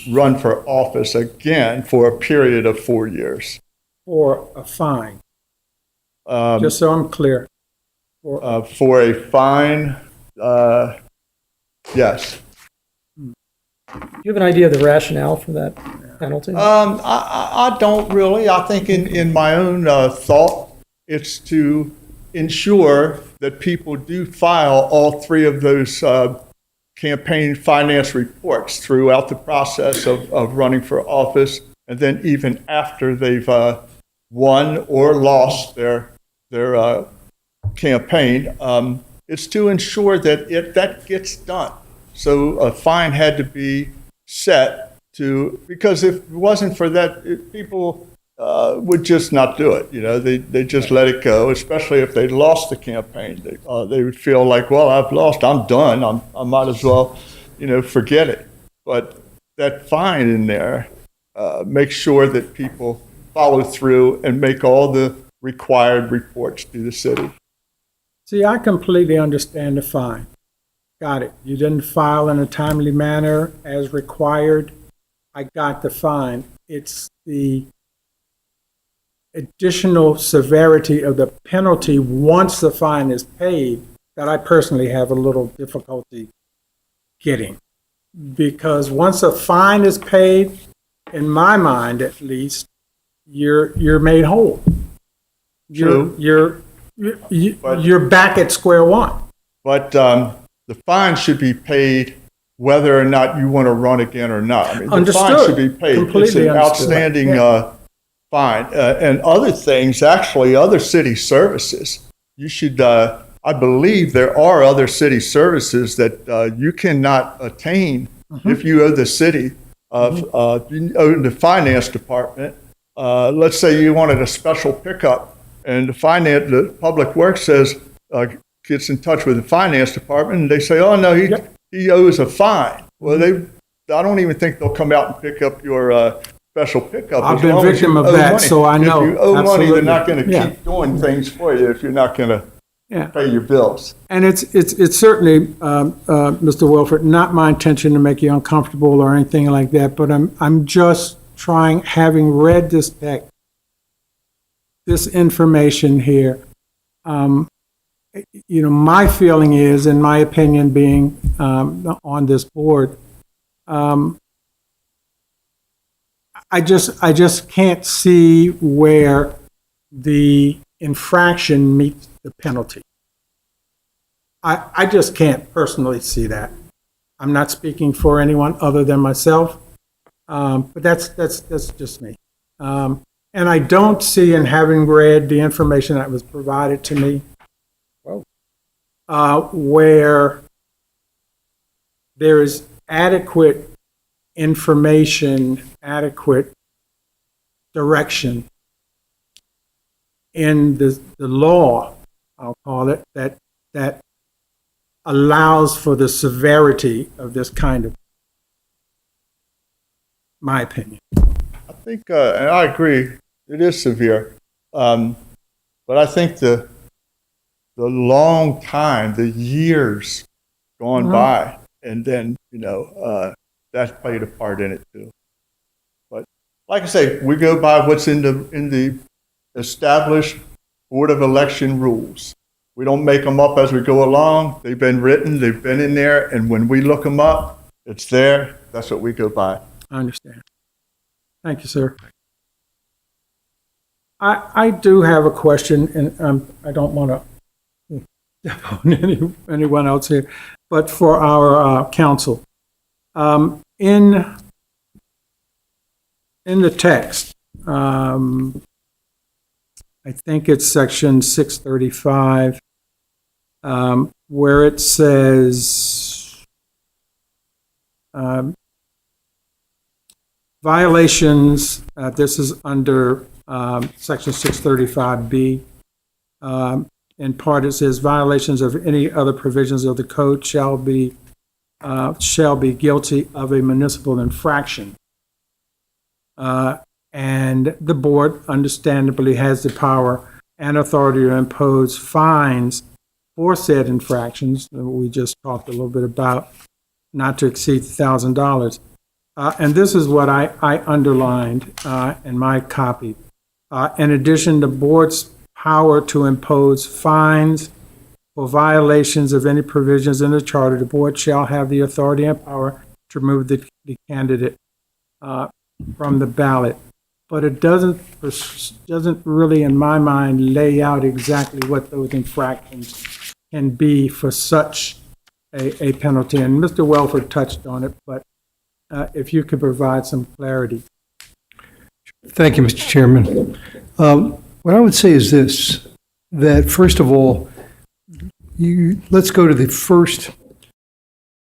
run for office again for a period of 4 years. For a fine? Just so I'm clear. For a fine, yes. Do you have an idea of the rationale for that penalty? I don't really. I think in my own thought, it's to ensure that people do file all 3 of those campaign finance reports throughout the process of running for office, and then even after they've won or lost their campaign. It's to ensure that that gets done. So a fine had to be set because if it wasn't for that, people would just not do it. They just let it go, especially if they lost the campaign. They would feel like, well, I've lost, I'm done. I might as well, forget it. But that fine in there makes sure that people follow through and make all the required reports to the city. See, I completely understand the fine. got it. You didn't file in a timely manner as required. I got the fine. It's the additional severity of the penalty once the fine is paid that I personally have a little difficulty getting. Because once a fine is paid, in my mind at least, you're made whole. True. You're back at square one. But the fine should be paid whether or not you want to run again or not. I mean, the fine Understood. should be paid. Completely It's an understood. outstanding Yeah. fine. And other things, actually, other city services, you should, I believe there are other city services that you cannot attain if you owe the city, you owe the finance department. Let's say you wanted a special pickup and the public works says, gets in touch with the finance department and they say, oh no, he owes a fine. Well, I don't even think they'll come out and pick up your special pickup. I've as been long as victim you of owe that, money. so I know. If you owe money, Absolutely. they're not going to Yeah. keep doing things for you if you're not going to Yeah. pay your bills. And it's certainly, Mr. Wilford, not my intention to make you uncomfortable or anything like that, but I'm just trying, having read this text, this information here, my feeling is, in my opinion, being on this board, I just can't see where the infraction meets the penalty. I just can't personally see that. I'm not speaking for anyone other than myself, but that's just me. And I don't see, in having read the information that was provided to me, where there is adequate information, adequate direction in the law, I'll call it, that allows for the severity of this kind of, my opinion. I think, and I agree, it is severe. But I think the long time, the years gone by, and then, that played a part in it too. But like I say, we go by what's in the established Board of Election rules. We don't make them up as we go along. They've been written, they've been in there, and when we look them up, it's there. That's what we go by. I understand. Thank you, sir. I do have a question, and I don't want to step on anyone else here, but for our council. In the text, I think it's section 635, where it says violations, this is under section 635B. In part, it says violations of any other provisions of the code shall be guilty of a municipal infraction. And the board understandably has the power and authority to impose fines for said infractions that we just talked a little bit about, not to exceed $1,000. And this is what I underlined in my copy. In addition, the board's power to impose fines for violations of any provisions in the charter, the board shall have the authority and power to remove the candidate from the ballot. But it doesn't really, in my mind, lay out exactly what those infractions can be for such a penalty. And Mr. Welford touched on it, but if you could provide some clarity. Thank you, Mr. Chairman. What I would say is this, that first of all, let's go to the first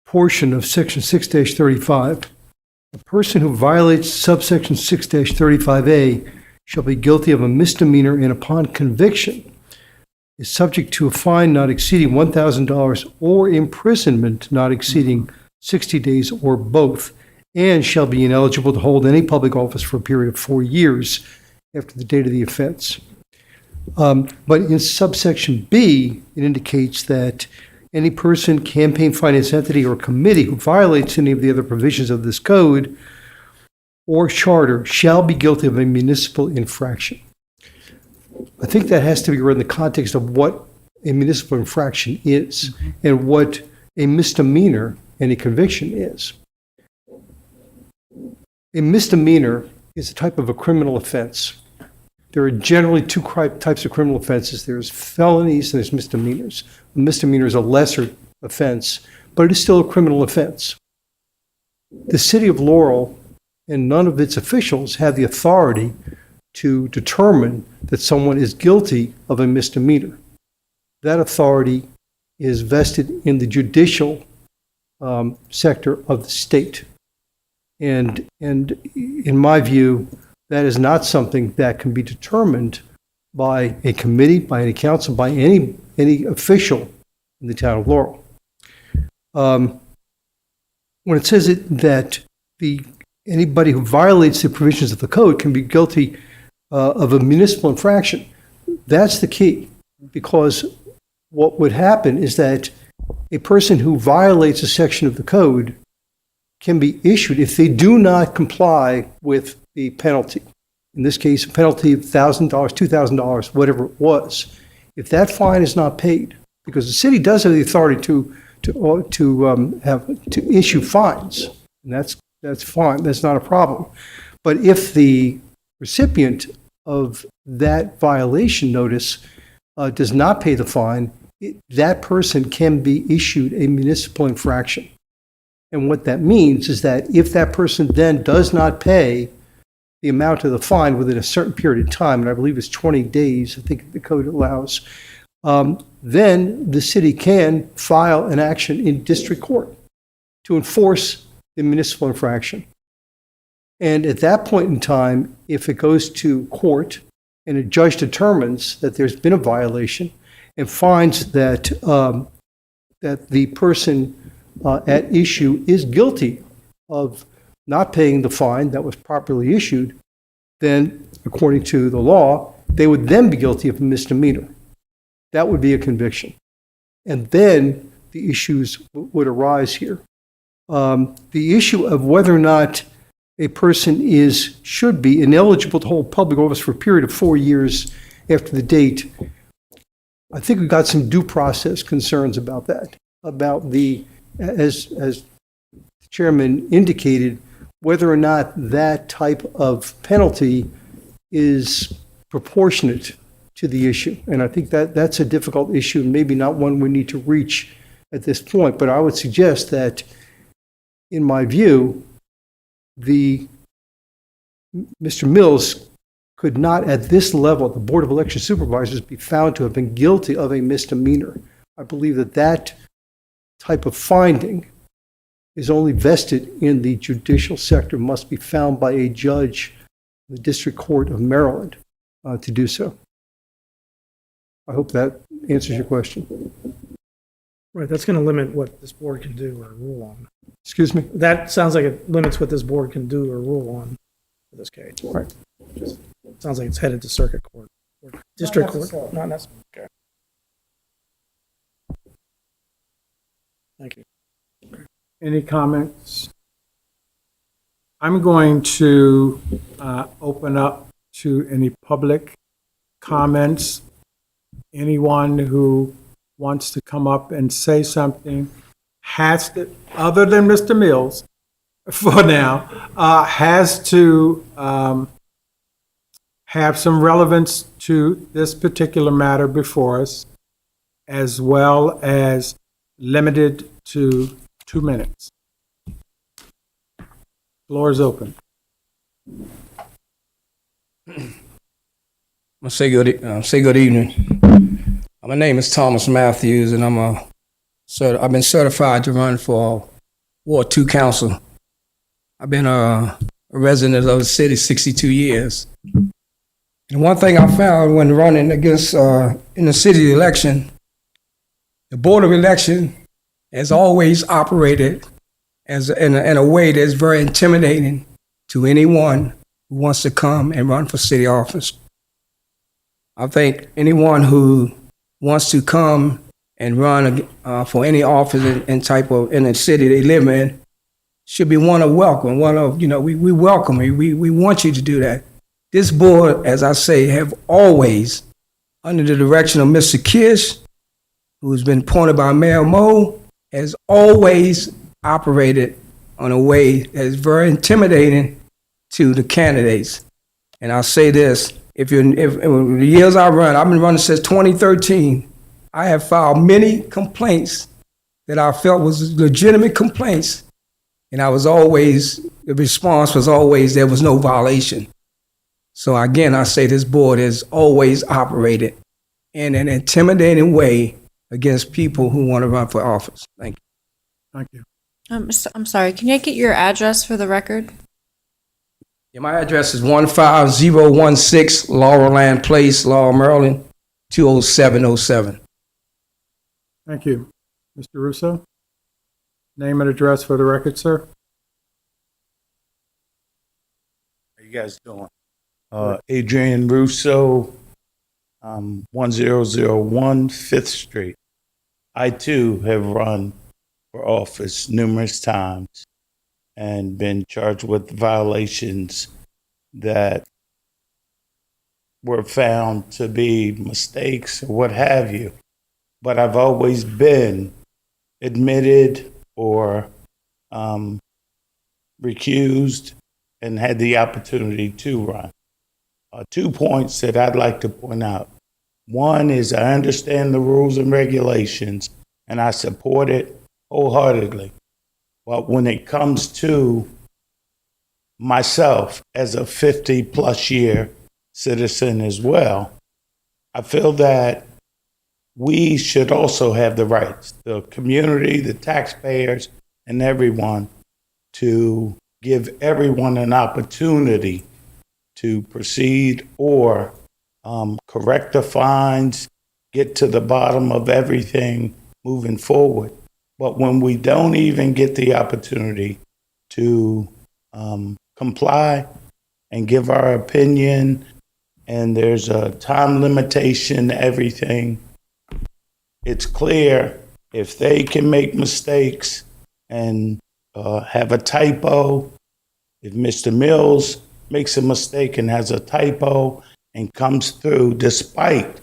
portion of Section 6-35. A person who violates subsection 6-35A shall be guilty of a misdemeanor and upon conviction is subject to a fine not exceeding $1,000 or imprisonment not exceeding 60 days or both, and shall be ineligible to hold any public office for a period of 4 years after the date of the offense. But in subsection B, it indicates that any person, campaign finance entity, or committee who violates any of the other provisions of this code or charter shall be guilty of a municipal infraction. I think that has to be read in the context of what a municipal infraction is and what a misdemeanor and a conviction is. A misdemeanor is a type of a criminal offense. There are generally two types of criminal offenses. There's felonies and there's misdemeanors. A misdemeanor is a lesser offense, but it is still a criminal offense. The city of Laurel and none of its officials have the authority to determine that someone is guilty of a misdemeanor. That authority is vested in the judicial sector of the state. And in my view, that is not something that can be determined by a committee, by any council, by any official in the town of Laurel. When it says that anybody who violates the provisions of the code can be guilty of a municipal infraction, that's the key. Because what would happen is that a person who violates a section of the code can be issued if they do not comply with the penalty. In this case, a penalty of $1,000, $2,000, whatever it was. If that fine is not paid, because the city does have the authority to issue fines, and that's fine. That's not a problem. But if the recipient of that violation notice does not pay the fine, that person can be issued a municipal infraction. And what that means is that if that person then does not pay the amount of the fine within a certain period of time, and I believe it's 20 days, I think the code allows, then the city can file an action in district court to enforce the municipal infraction. And at that point in time, if it goes to court and a judge determines that there's been a violation and finds that the person at issue is guilty of not paying the fine that was properly issued, then according to the law, they would then be guilty of a misdemeanor. That would be a conviction. And then the issues would arise here. The issue of whether or not a person should be ineligible to hold public office for a period of 4 years after the date, I think we've got some due process concerns about that, about as the chairman indicated, whether or not that type of penalty is proportionate to the issue. And I think that's a difficult issue, and maybe not one we need to reach at this point. But I would suggest that, in my view, Mr. Mills could not, at this level, the Board of Election Supervisors, be found to have been guilty of a misdemeanor. I believe that type of finding is only vested in the judicial sector, must be found by a judge in the District Court of Maryland to do so. I hope that answers your question. Right, that's going to limit what this board can do or rule on. Excuse me? That sounds like it limits what this board can do or rule on for this case. Right. Just sounds like it's headed to circuit court or district court. Not necessarily. Okay. Thank you. Any comments? I'm going to open up to any public comments. Anyone who wants to come up and say something has to, other than Mr. Mills, for now, has to have some relevance to this particular matter before us, as well as limited to 2 minutes. Floor is open. I'll say good evening. My name is Thomas Matthews, and I've been certified to run for Ward 2 Council. I've been a resident of the city 62 years. And one thing I found when running against in the city election, the Board of Election has always operated in a way that's very intimidating to anyone who wants to come and run for city office. I think anyone who wants to come and run for any office in the city they live in should be one of welcome, we welcome you. We want you to do that. This board, as I say, have always, under the direction of Mr. Kish, who's been appointed by Mayor Mo, has always operated on a way that is very intimidating to the candidates. And I'll say this, if the years I've been running since 2013, I have filed many complaints that I felt was legitimate complaints. And the response was always, there was no violation. So again, I say this board has always operated in an intimidating way against people who want to run for office. Thank you. Thank you. I'm sorry, can I get your address for the record? Yeah, my address is 15016 Laurel Place, Laurel, Maryland, 20707. Thank you. Mr. Russo? Name and address for the record, sir? How you guys doing? Adrian Russo, 1001 5th Street. I too have run for office numerous times and been charged with violations that were found to be mistakes or what have you. But I've always been admitted or recused and had the opportunity to run. 2 points that I'd like to point out. One is I understand the rules and regulations and I support it wholeheartedly. But when it comes to myself as a 50-plus year citizen as well, I feel that we should also have the rights, the community, the taxpayers, and everyone, to give everyone an opportunity to proceed or correct the fines, get to the bottom of everything moving forward. But when we don't even get the opportunity to comply and give our opinion, and there's a time limitation to everything, it's clear if they can make mistakes and have a typo, if Mr. Mills makes a mistake and has a typo and comes through despite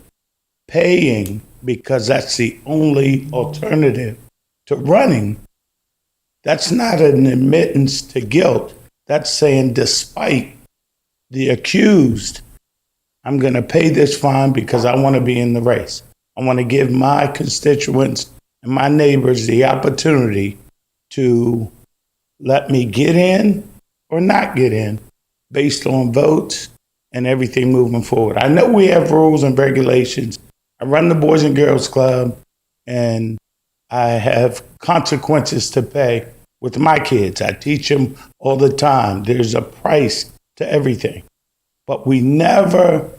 paying, because that's the only alternative to running, that's not an admittance to guilt. That's saying despite the accused, I'm going to pay this fine because I want to be in the race. I want to give my constituents and my neighbors the opportunity to let me get in or not get in based on votes and everything moving forward. I know we have rules and regulations. I run the Boys and Girls Club, and I have consequences to pay with my kids. I teach them all the time. There's a price to everything. But we never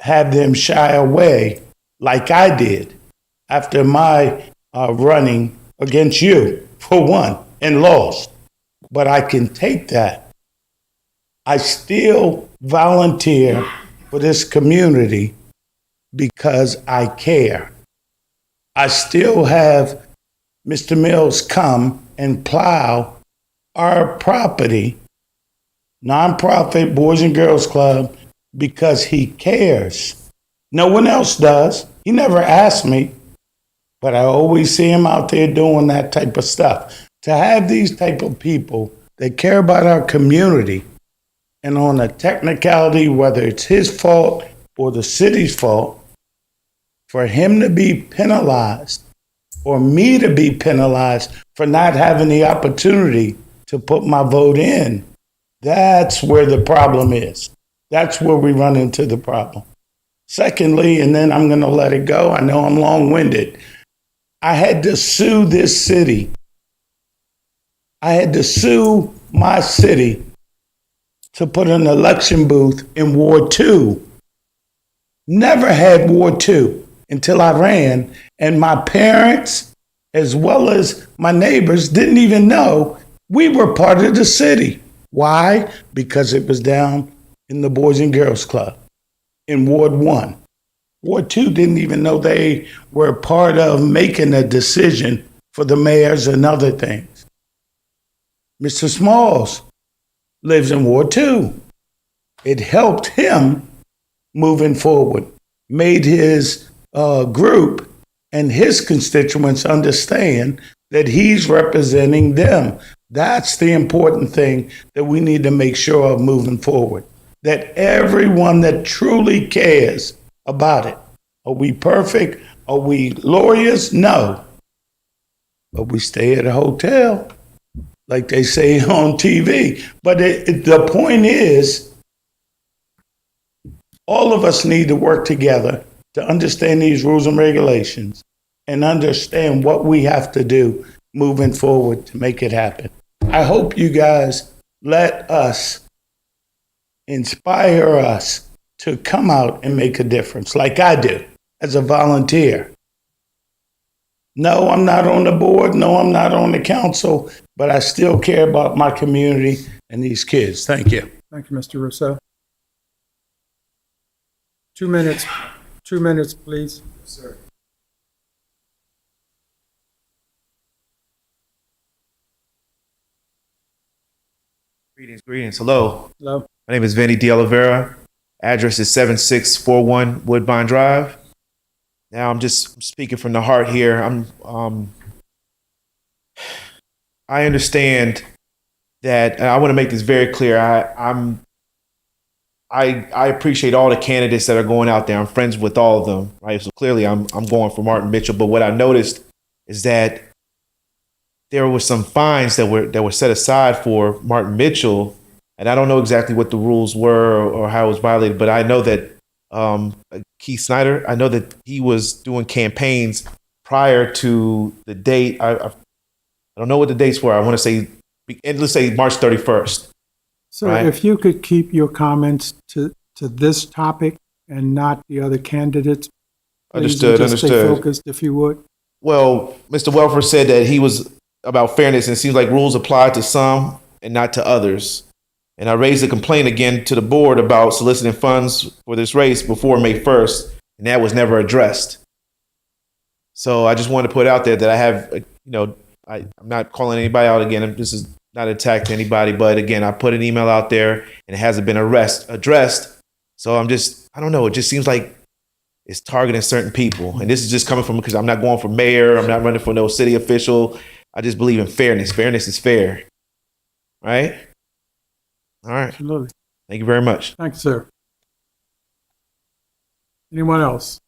have them shy away like I did after my running against you, for one, and lost. But I can take that. I still volunteer for this community because I care. I still have Mr. Mills come and plow our property, nonprofit Boys and Girls Club, because he cares. No one else does. He never asked me, but I always see him out there doing that type of stuff. To have these type of people that care about our community, and on a technicality, whether it's his fault or the city's fault, for him to be penalized or me to be penalized for not having the opportunity to put my vote in, that's where the problem is. That's where we run into the problem. Secondly, and then I'm going to let it go, I know I'm long-winded, I had to sue this city. I had to sue my city to put an election booth in Ward 2. Never had Ward 2 until I ran, and my parents, as well as my neighbors, didn't even know we were part of the city. Why? Because it was down in the Boys and Girls Club in Ward 1. Ward 2 didn't even know they were part of making a decision for the mayors and other things. Mr. Smalls lives in Ward 2. It helped him moving forward, made his group and his constituents understand that he's representing them. That's the important thing that we need to make sure of moving forward. That everyone that truly cares about it. Are we perfect? Are we lawyers? No. But we stay at a hotel, like they say on TV. But the point is, all of us need to work together to understand these rules and regulations and understand what we have to do moving forward to make it happen. I hope you guys let us, inspire us to come out and make a difference like I do as a volunteer. No, I'm not on the board. No, I'm not on the council, but I still care about my community and these kids. Thank you. Thank you, Mr. Rousseau. 2 minutes. 2 minutes, please. Sir. Greetings. Hello. Hello. My name is Vinny De Oliveira. Address is 7641 Woodbine Drive. Now I'm just speaking from the heart here. I understand that, and I want to make this very clear. I appreciate all the candidates that are going out there. I'm friends with all of them, right? So clearly I'm going for Martin Mitchell. But what I noticed is that there were some fines that were set aside for Martin Mitchell, and I don't know exactly what the rules were or how it was violated, but I know that Keith Snyder, I know that he was doing campaigns prior to the date. I don't know what the dates were. I want to say, let's say March 31st. So Right. if you could keep your comments to this topic and not the other candidates. Please, and just stay focused, if you would. Well, Mr. Welford said that he was about fairness, and it seems like rules apply to some and not to others. And I raised a complaint again to the board about soliciting funds for this race before May 1st, and that was never addressed. So I just wanted to put out there that I have, I'm not calling anybody out again. This is not an attack to anybody, but again, I put an email out there and it hasn't been addressed. So I don't know. It just seems like it's targeting certain people. And this is just coming from, because I'm not going for mayor. I'm not running for no city official. I just believe in fairness. Fairness is fair. Right? All right. Absolutely. Thank you very much. Thank you, sir. Anyone else?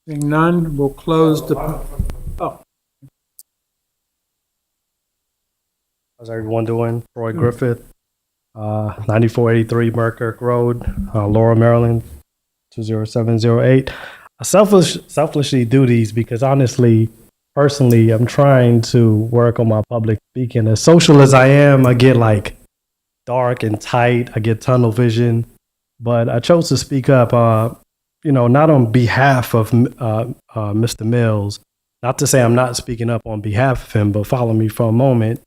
Seeing none, we'll close the, oh, How's everyone doing? Troy Griffith, 9483 Burkirk Road, Laurel, Maryland, 20708. I selfishly do these because honestly, personally, I'm trying to work on my public speaking. As social as I am, I get like dark and tight. I get tunnel vision, but I chose to speak up, not on behalf of Mr. Mills. Not to say I'm not speaking up on behalf of him, but follow me for a moment.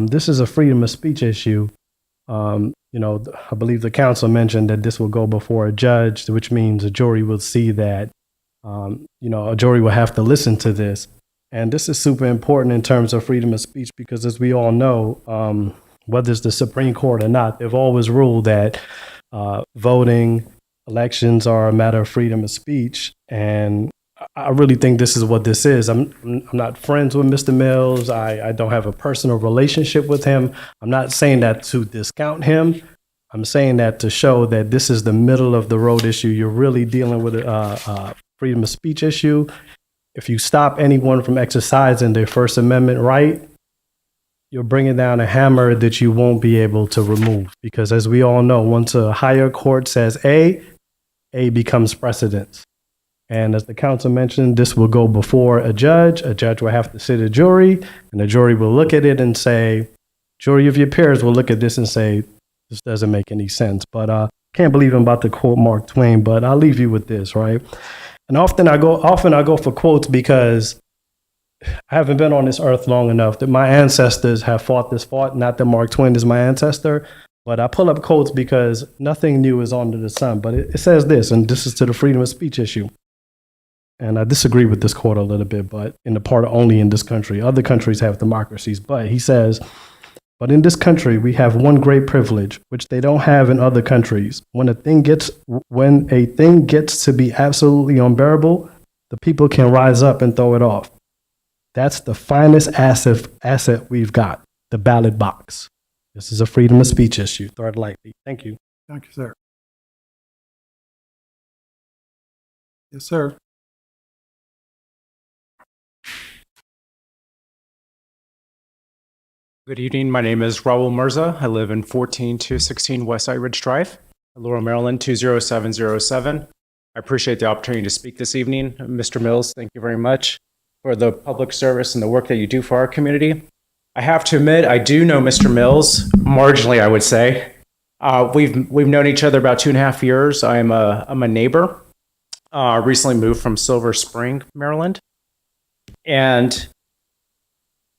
This is a freedom of speech issue. I believe the council mentioned that this will go before a judge, which means a jury will see that, a jury will have to listen to this. And this is super important in terms of freedom of speech because, as we all know, whether it's the Supreme Court or not, they've always ruled that voting, elections are a matter of freedom of speech. And I really think this is what this is. I'm not friends with Mr. Mills. I don't have a personal relationship with him. I'm not saying that to discount him. I'm saying that to show that this is the middle of the road issue. You're really dealing with a freedom of speech issue. If you stop anyone from exercising their First Amendment right, you're bringing down a hammer that you won't be able to remove. Because as we all know, once a higher court says A becomes precedence. And as the council mentioned, this will go before a judge. A judge will have to sit a jury, and the jury will look at it and say, jury of your peers will look at this and say, this doesn't make any sense. But can't believe I'm about to quote Mark Twain, but I'll leave you with this, right? And often I go for quotes because I haven't been on this earth long enough that my ancestors have fought this fight. Not that Mark Twain is my ancestor, But I pull up quotes because nothing new is under the sun. But it says this, and this is to the freedom of speech issue. And I disagree with this quote a little bit, but in the part only in this country. Other countries have democracies. But he says, but in this country, we have one great privilege, which they don't have in other countries. When a thing gets to be absolutely unbearable, the people can rise up and throw it off. That's the finest asset we've got, the ballot box. This is a freedom of speech issue. Third lightly. Thank you. Thank you, sir. Yes, sir. Good evening. My name is Raul Mirza. I live in 14216 Westside Ridge Drive, Laurel, Maryland 20707. I appreciate the opportunity to speak this evening. Mr. Mills, thank you very much for the public service and the work that you do for our community. I have to admit, I do know Mr. Mills, marginally, I would say. We've known each other about 2.5 years. I'm a neighbor. Recently moved from Silver Spring, Maryland. And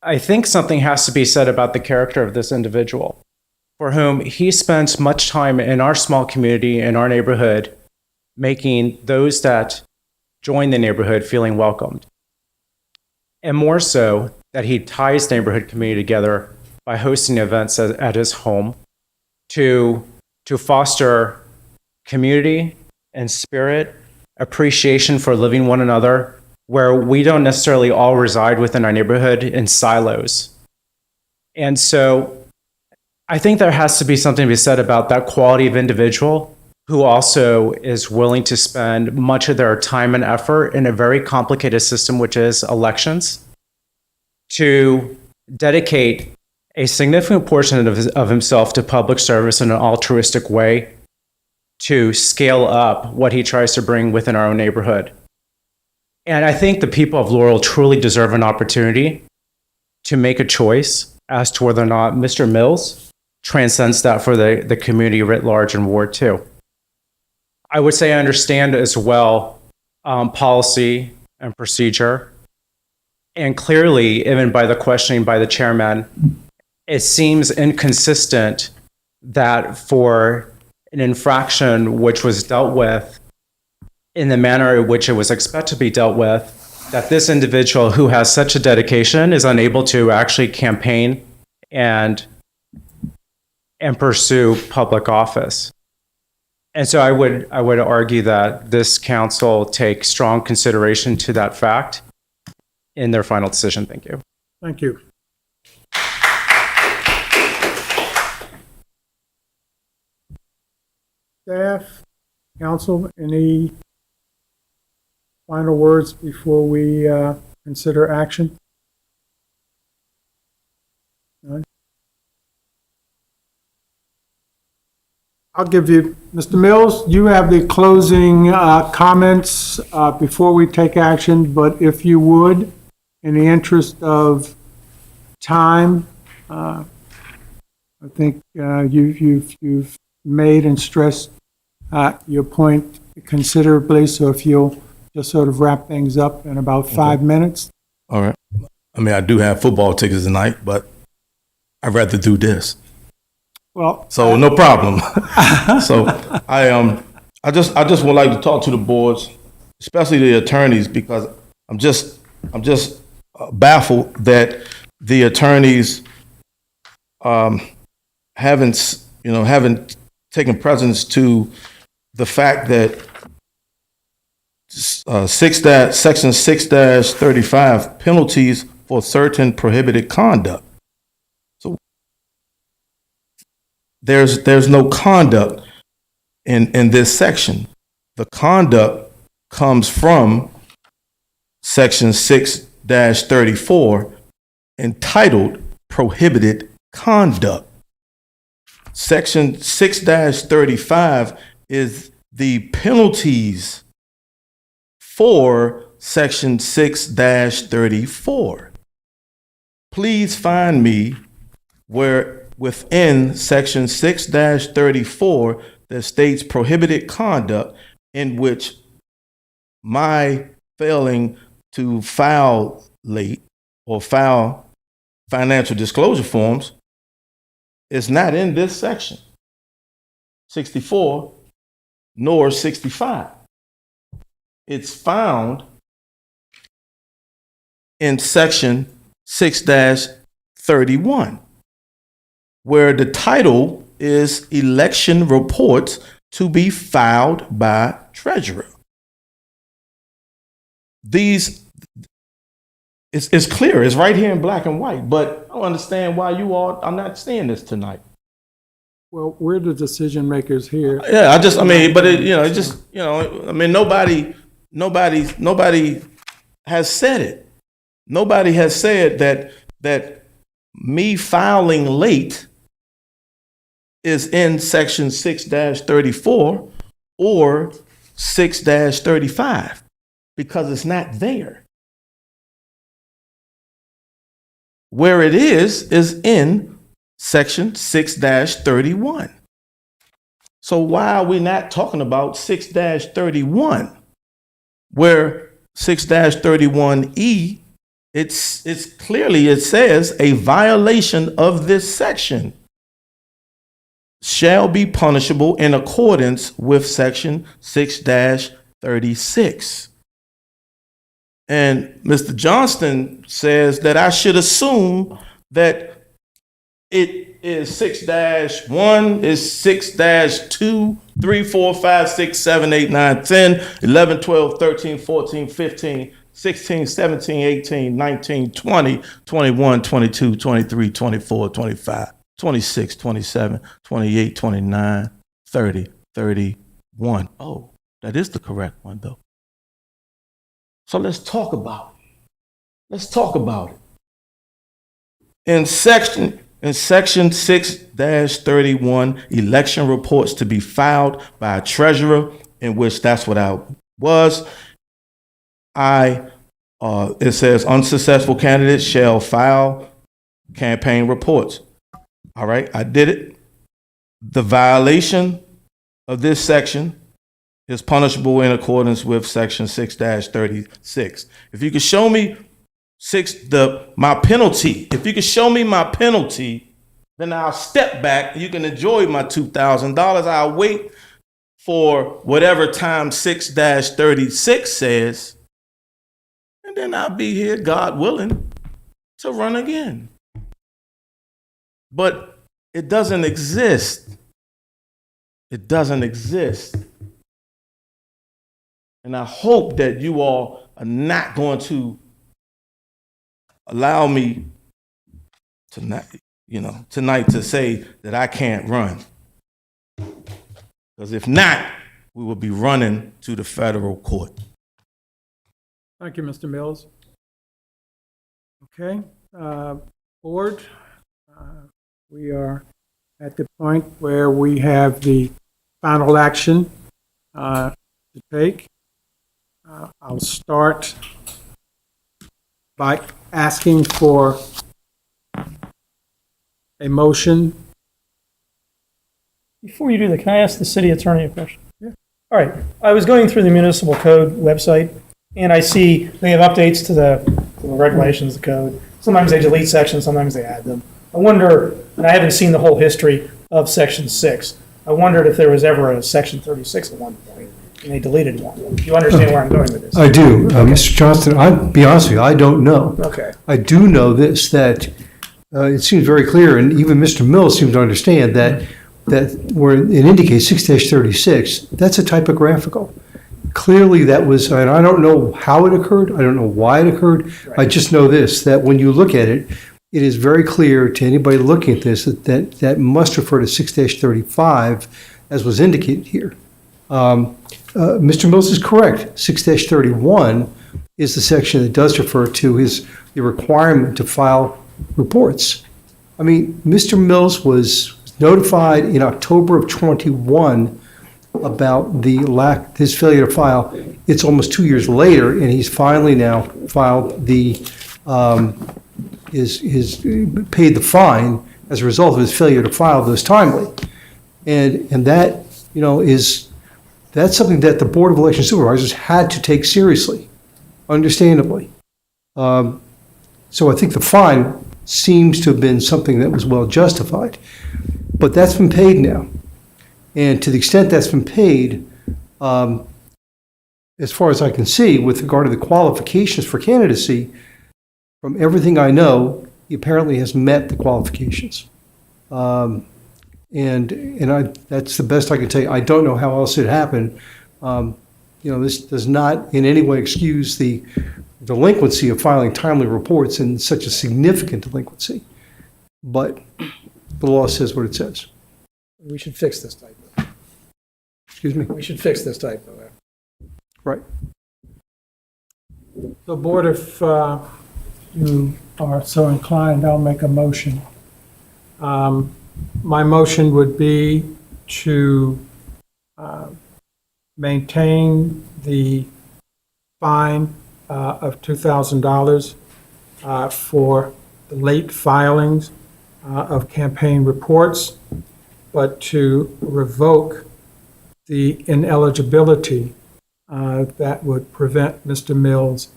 I think something has to be said about the character of this individual, for whom he spends much time in our small community, in our neighborhood, making those that join the neighborhood feeling welcomed. And more so, that he ties the neighborhood community together by hosting events at his home to foster community and spirit, appreciation for living one another, where we don't necessarily all reside within our neighborhood in silos. And so I think there has to be something to be said about that quality of individual who also is willing to spend much of their time and effort in a very complicated system, which is elections, to dedicate a significant portion of himself to public service in an altruistic way to scale up what he tries to bring within our own neighborhood. And I think the people of Laurel truly deserve an opportunity to make a choice as to whether or not Mr. Mills transcends that for the community writ large in Ward 2. I would say I understand as well policy and procedure. And clearly, even by the questioning by the chairman, it seems inconsistent that for an infraction which was dealt with in the manner in which it was expected to be dealt with, that this individual who has such a dedication is unable to actually campaign and pursue public office. And so I would argue that this council take strong consideration to that fact in their final decision. Thank you. Thank you. Staff, council, any final words before we consider action? None? I'll give you, Mr. Mills, you have the closing comments before we take action, but if you would, in the interest of time, I think you've made and stressed your point considerably, so if you'll just sort of wrap things up in about 5 minutes. All right. I mean, I do have football tickets tonight, but I'd rather do this. Well, So no problem. So I just would like to talk to the boards, especially the attorneys, because I'm just baffled that the attorneys haven't taken precedence to the fact that section 6-35 penalties for certain prohibited conduct. So there's no conduct in this section. The conduct comes from section 6-34 entitled prohibited conduct. Section 6-35 is the penalties for section 6-34. Please find me where within section 6-34 that states prohibited conduct in which my failing to file late or file financial disclosure forms is not in this section. 64, nor 65. It's found in section 6-31, where the title is election reports to be filed by treasurer. It's clear, it's right here in black and white, but I don't understand why you all are not seeing this tonight. Well, we're the decision makers here. Yeah, nobody has said it. Nobody has said that me filing late is in section 6-34 or 6-35 because it's not there. Where it is in section 6-31. So why are we not talking about 6-31, where 6-31E, it's clearly, it says a violation of this section shall be punishable in accordance with section 6-36. And Mr. Johnston says that I should assume that it is 6-1, is 6-2, 3, 4, 5, 6, 7, 8, 9, 10, 11, 12, 13, 14, 15, 16, 17, 18, 19, 20, 21, 22, 23, 24, 25, 26, 27, 28, 29, 30, 31. Oh, that is the correct one, though. So let's talk about it. Let's talk about it. In section 6-31, election reports to be filed by a treasurer, in which that's what I was. It says unsuccessful candidates shall file campaign reports. All right, I did it. The violation of this section is punishable in accordance with section 6-36. If you could show me my penalty, if you could show me my penalty, then I'll step back. You can enjoy my $2,000. I'll wait for whatever time 6-36 says, and then I'll be here, God willing, to run again. But it doesn't exist. It doesn't exist. And I hope that you all are not going to allow me tonight to say that I can't run. Because if not, we will be running to the federal court. Thank you, Mr. Mills. Okay, board, we are at the point where we have the final action to take. I'll start by asking for a motion. Before you do that, can I ask the city attorney a question? Yeah. All right. I was going through the municipal code website, and I see they have updates to the regulations, the code. Sometimes they delete sections, sometimes they add them. I wonder, and I haven't seen the whole history of Section 6, I wondered if there was ever a Section 36 at one point, and they deleted one. Do you understand where I'm going with this? I do. Mr. Johnston, I'll be honest with you, I don't know. Okay. I do know this, that it seems very clear, and even Mr. Mills seems to understand that where it indicates 6-36, that's a typographical. Clearly that was, and I don't know how it occurred, I don't know why it occurred, right. I just know this, that when you look at it, it is very clear to anybody looking at this that must refer to 6-35 as was indicated here. Mr. Mills is correct. 6-31 is the section that does refer to the requirement to file reports. I mean, Mr. Mills was notified in October of 21 about his failure to file. It's almost 2 years later, and he's finally now filed paid the fine as a result of his failure to file those timely. And that, that's something that the Board of Election Supervisors had to take seriously, understandably. So I think the fine seems to have been something that was well justified. But that's been paid now. And to the extent that's been paid, as far as I can see, with regard to the qualifications for candidacy, from everything I know, he apparently has met the qualifications. That's the best I can tell you. I don't know how else it happened. This does not in any way excuse the delinquency of filing timely reports in such a significant delinquency. But the law says what it says. We should fix this typo. Excuse me? We should fix this typo. Right. So Board, if you are so inclined, I'll make a motion. My motion would be to maintain the fine of $2,000 for the late filings of campaign reports, but to revoke the ineligibility that would prevent Mr. Mills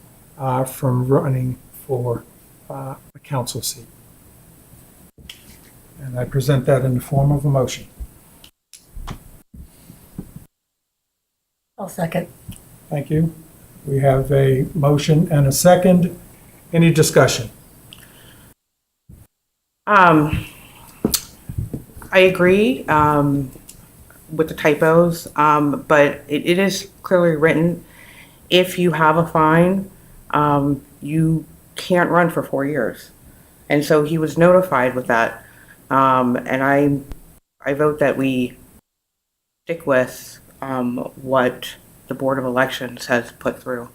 from running for a council seat. And I present that in the form of a motion. I'll second. Thank you. We have a motion and a second. Any discussion? I agree with the typos, but it is clearly written, if you have a fine, you can't run for 4 years. And so he was notified with that. And I vote that we stick with what the Board of Elections has put through.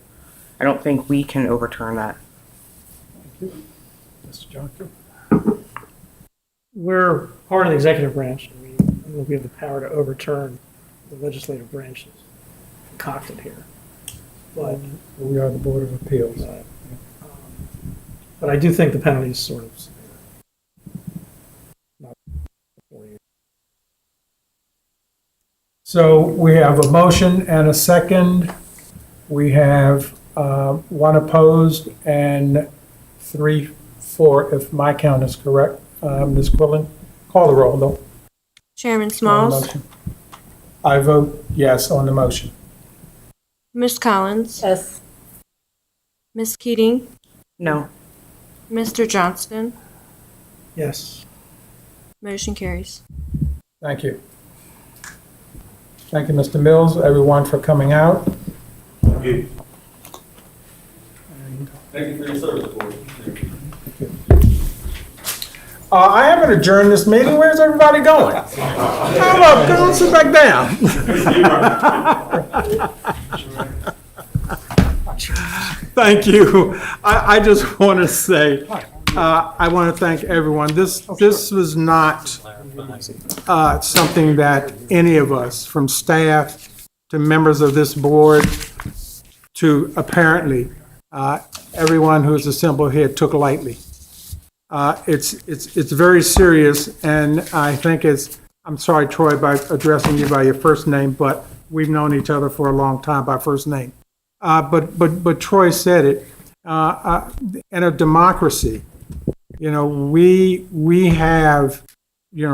I don't think we can overturn that. Thank you. Mr. Johnson? We're part of the executive branch, and we have the power to overturn the legislative branches concocted here. But We are the Board of Appeals. but I do think the penalty is sort of severe. Not 4 years. So we have a motion and a second. We have one opposed and 3 for, if my count is correct. Ms. Quillen, call the roll, though. Chairman on the Smalls, motion. I vote yes on the motion. Ms. Collins, Yes. Ms. Keating, No. Mr. Johnston, Yes. motion carries. Thank you. Thank you, Mr. Mills, everyone for coming out. Thank you. Thank you for your service, Board. I haven't adjourned this meeting. Where's everybody going? How about, go sit back down. Thank you. I just want to say, I want to thank everyone. This was not something that any of us, from staff to members of this board to apparently everyone who's assembled here took lightly. It's very serious, and I think I'm sorry, Troy, by addressing you by your first name, but we've known each other for a long time by first name. But Troy said it. In a democracy, we have,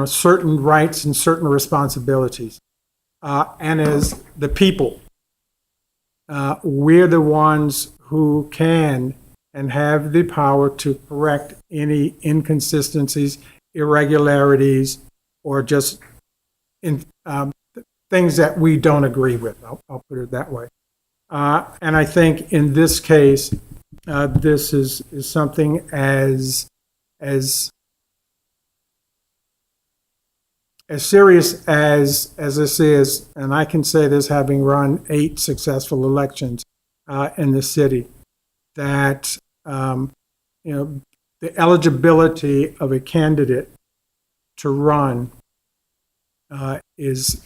certain rights and certain responsibilities. And as the people, we're the ones who can and have the power to correct any inconsistencies, irregularities, or just things that we don't agree with. I'll put it that way. And I think in this case, this is something as serious as this is, and I can say this having run 8 successful elections in the city, that the eligibility of a candidate to run is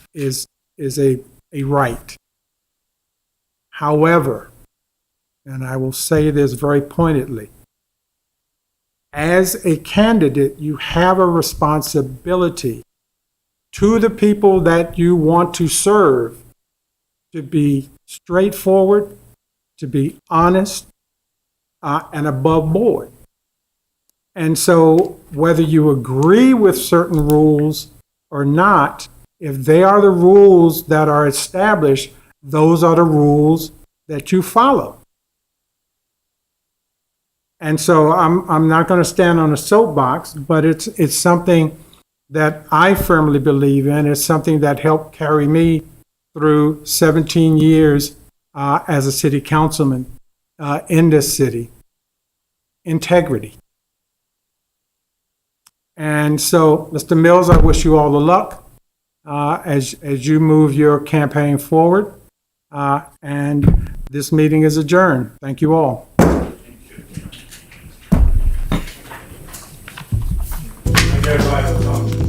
a right. However, and I will say this very pointedly, as a candidate, you have a responsibility to the people that you want to serve to be straightforward, to be honest, and above board. And so whether you agree with certain rules or not If they are the rules that are established, those are the rules that you follow. And so I'm not going to stand on a soapbox, but it's something that I firmly believe in. It's something that helped carry me through 17 years as a city councilman in this city. Integrity. And so, Mr. Mills, I wish you all the luck as you move your campaign forward. And this meeting is adjourned. Thank you all. Thank you, everybody, for coming.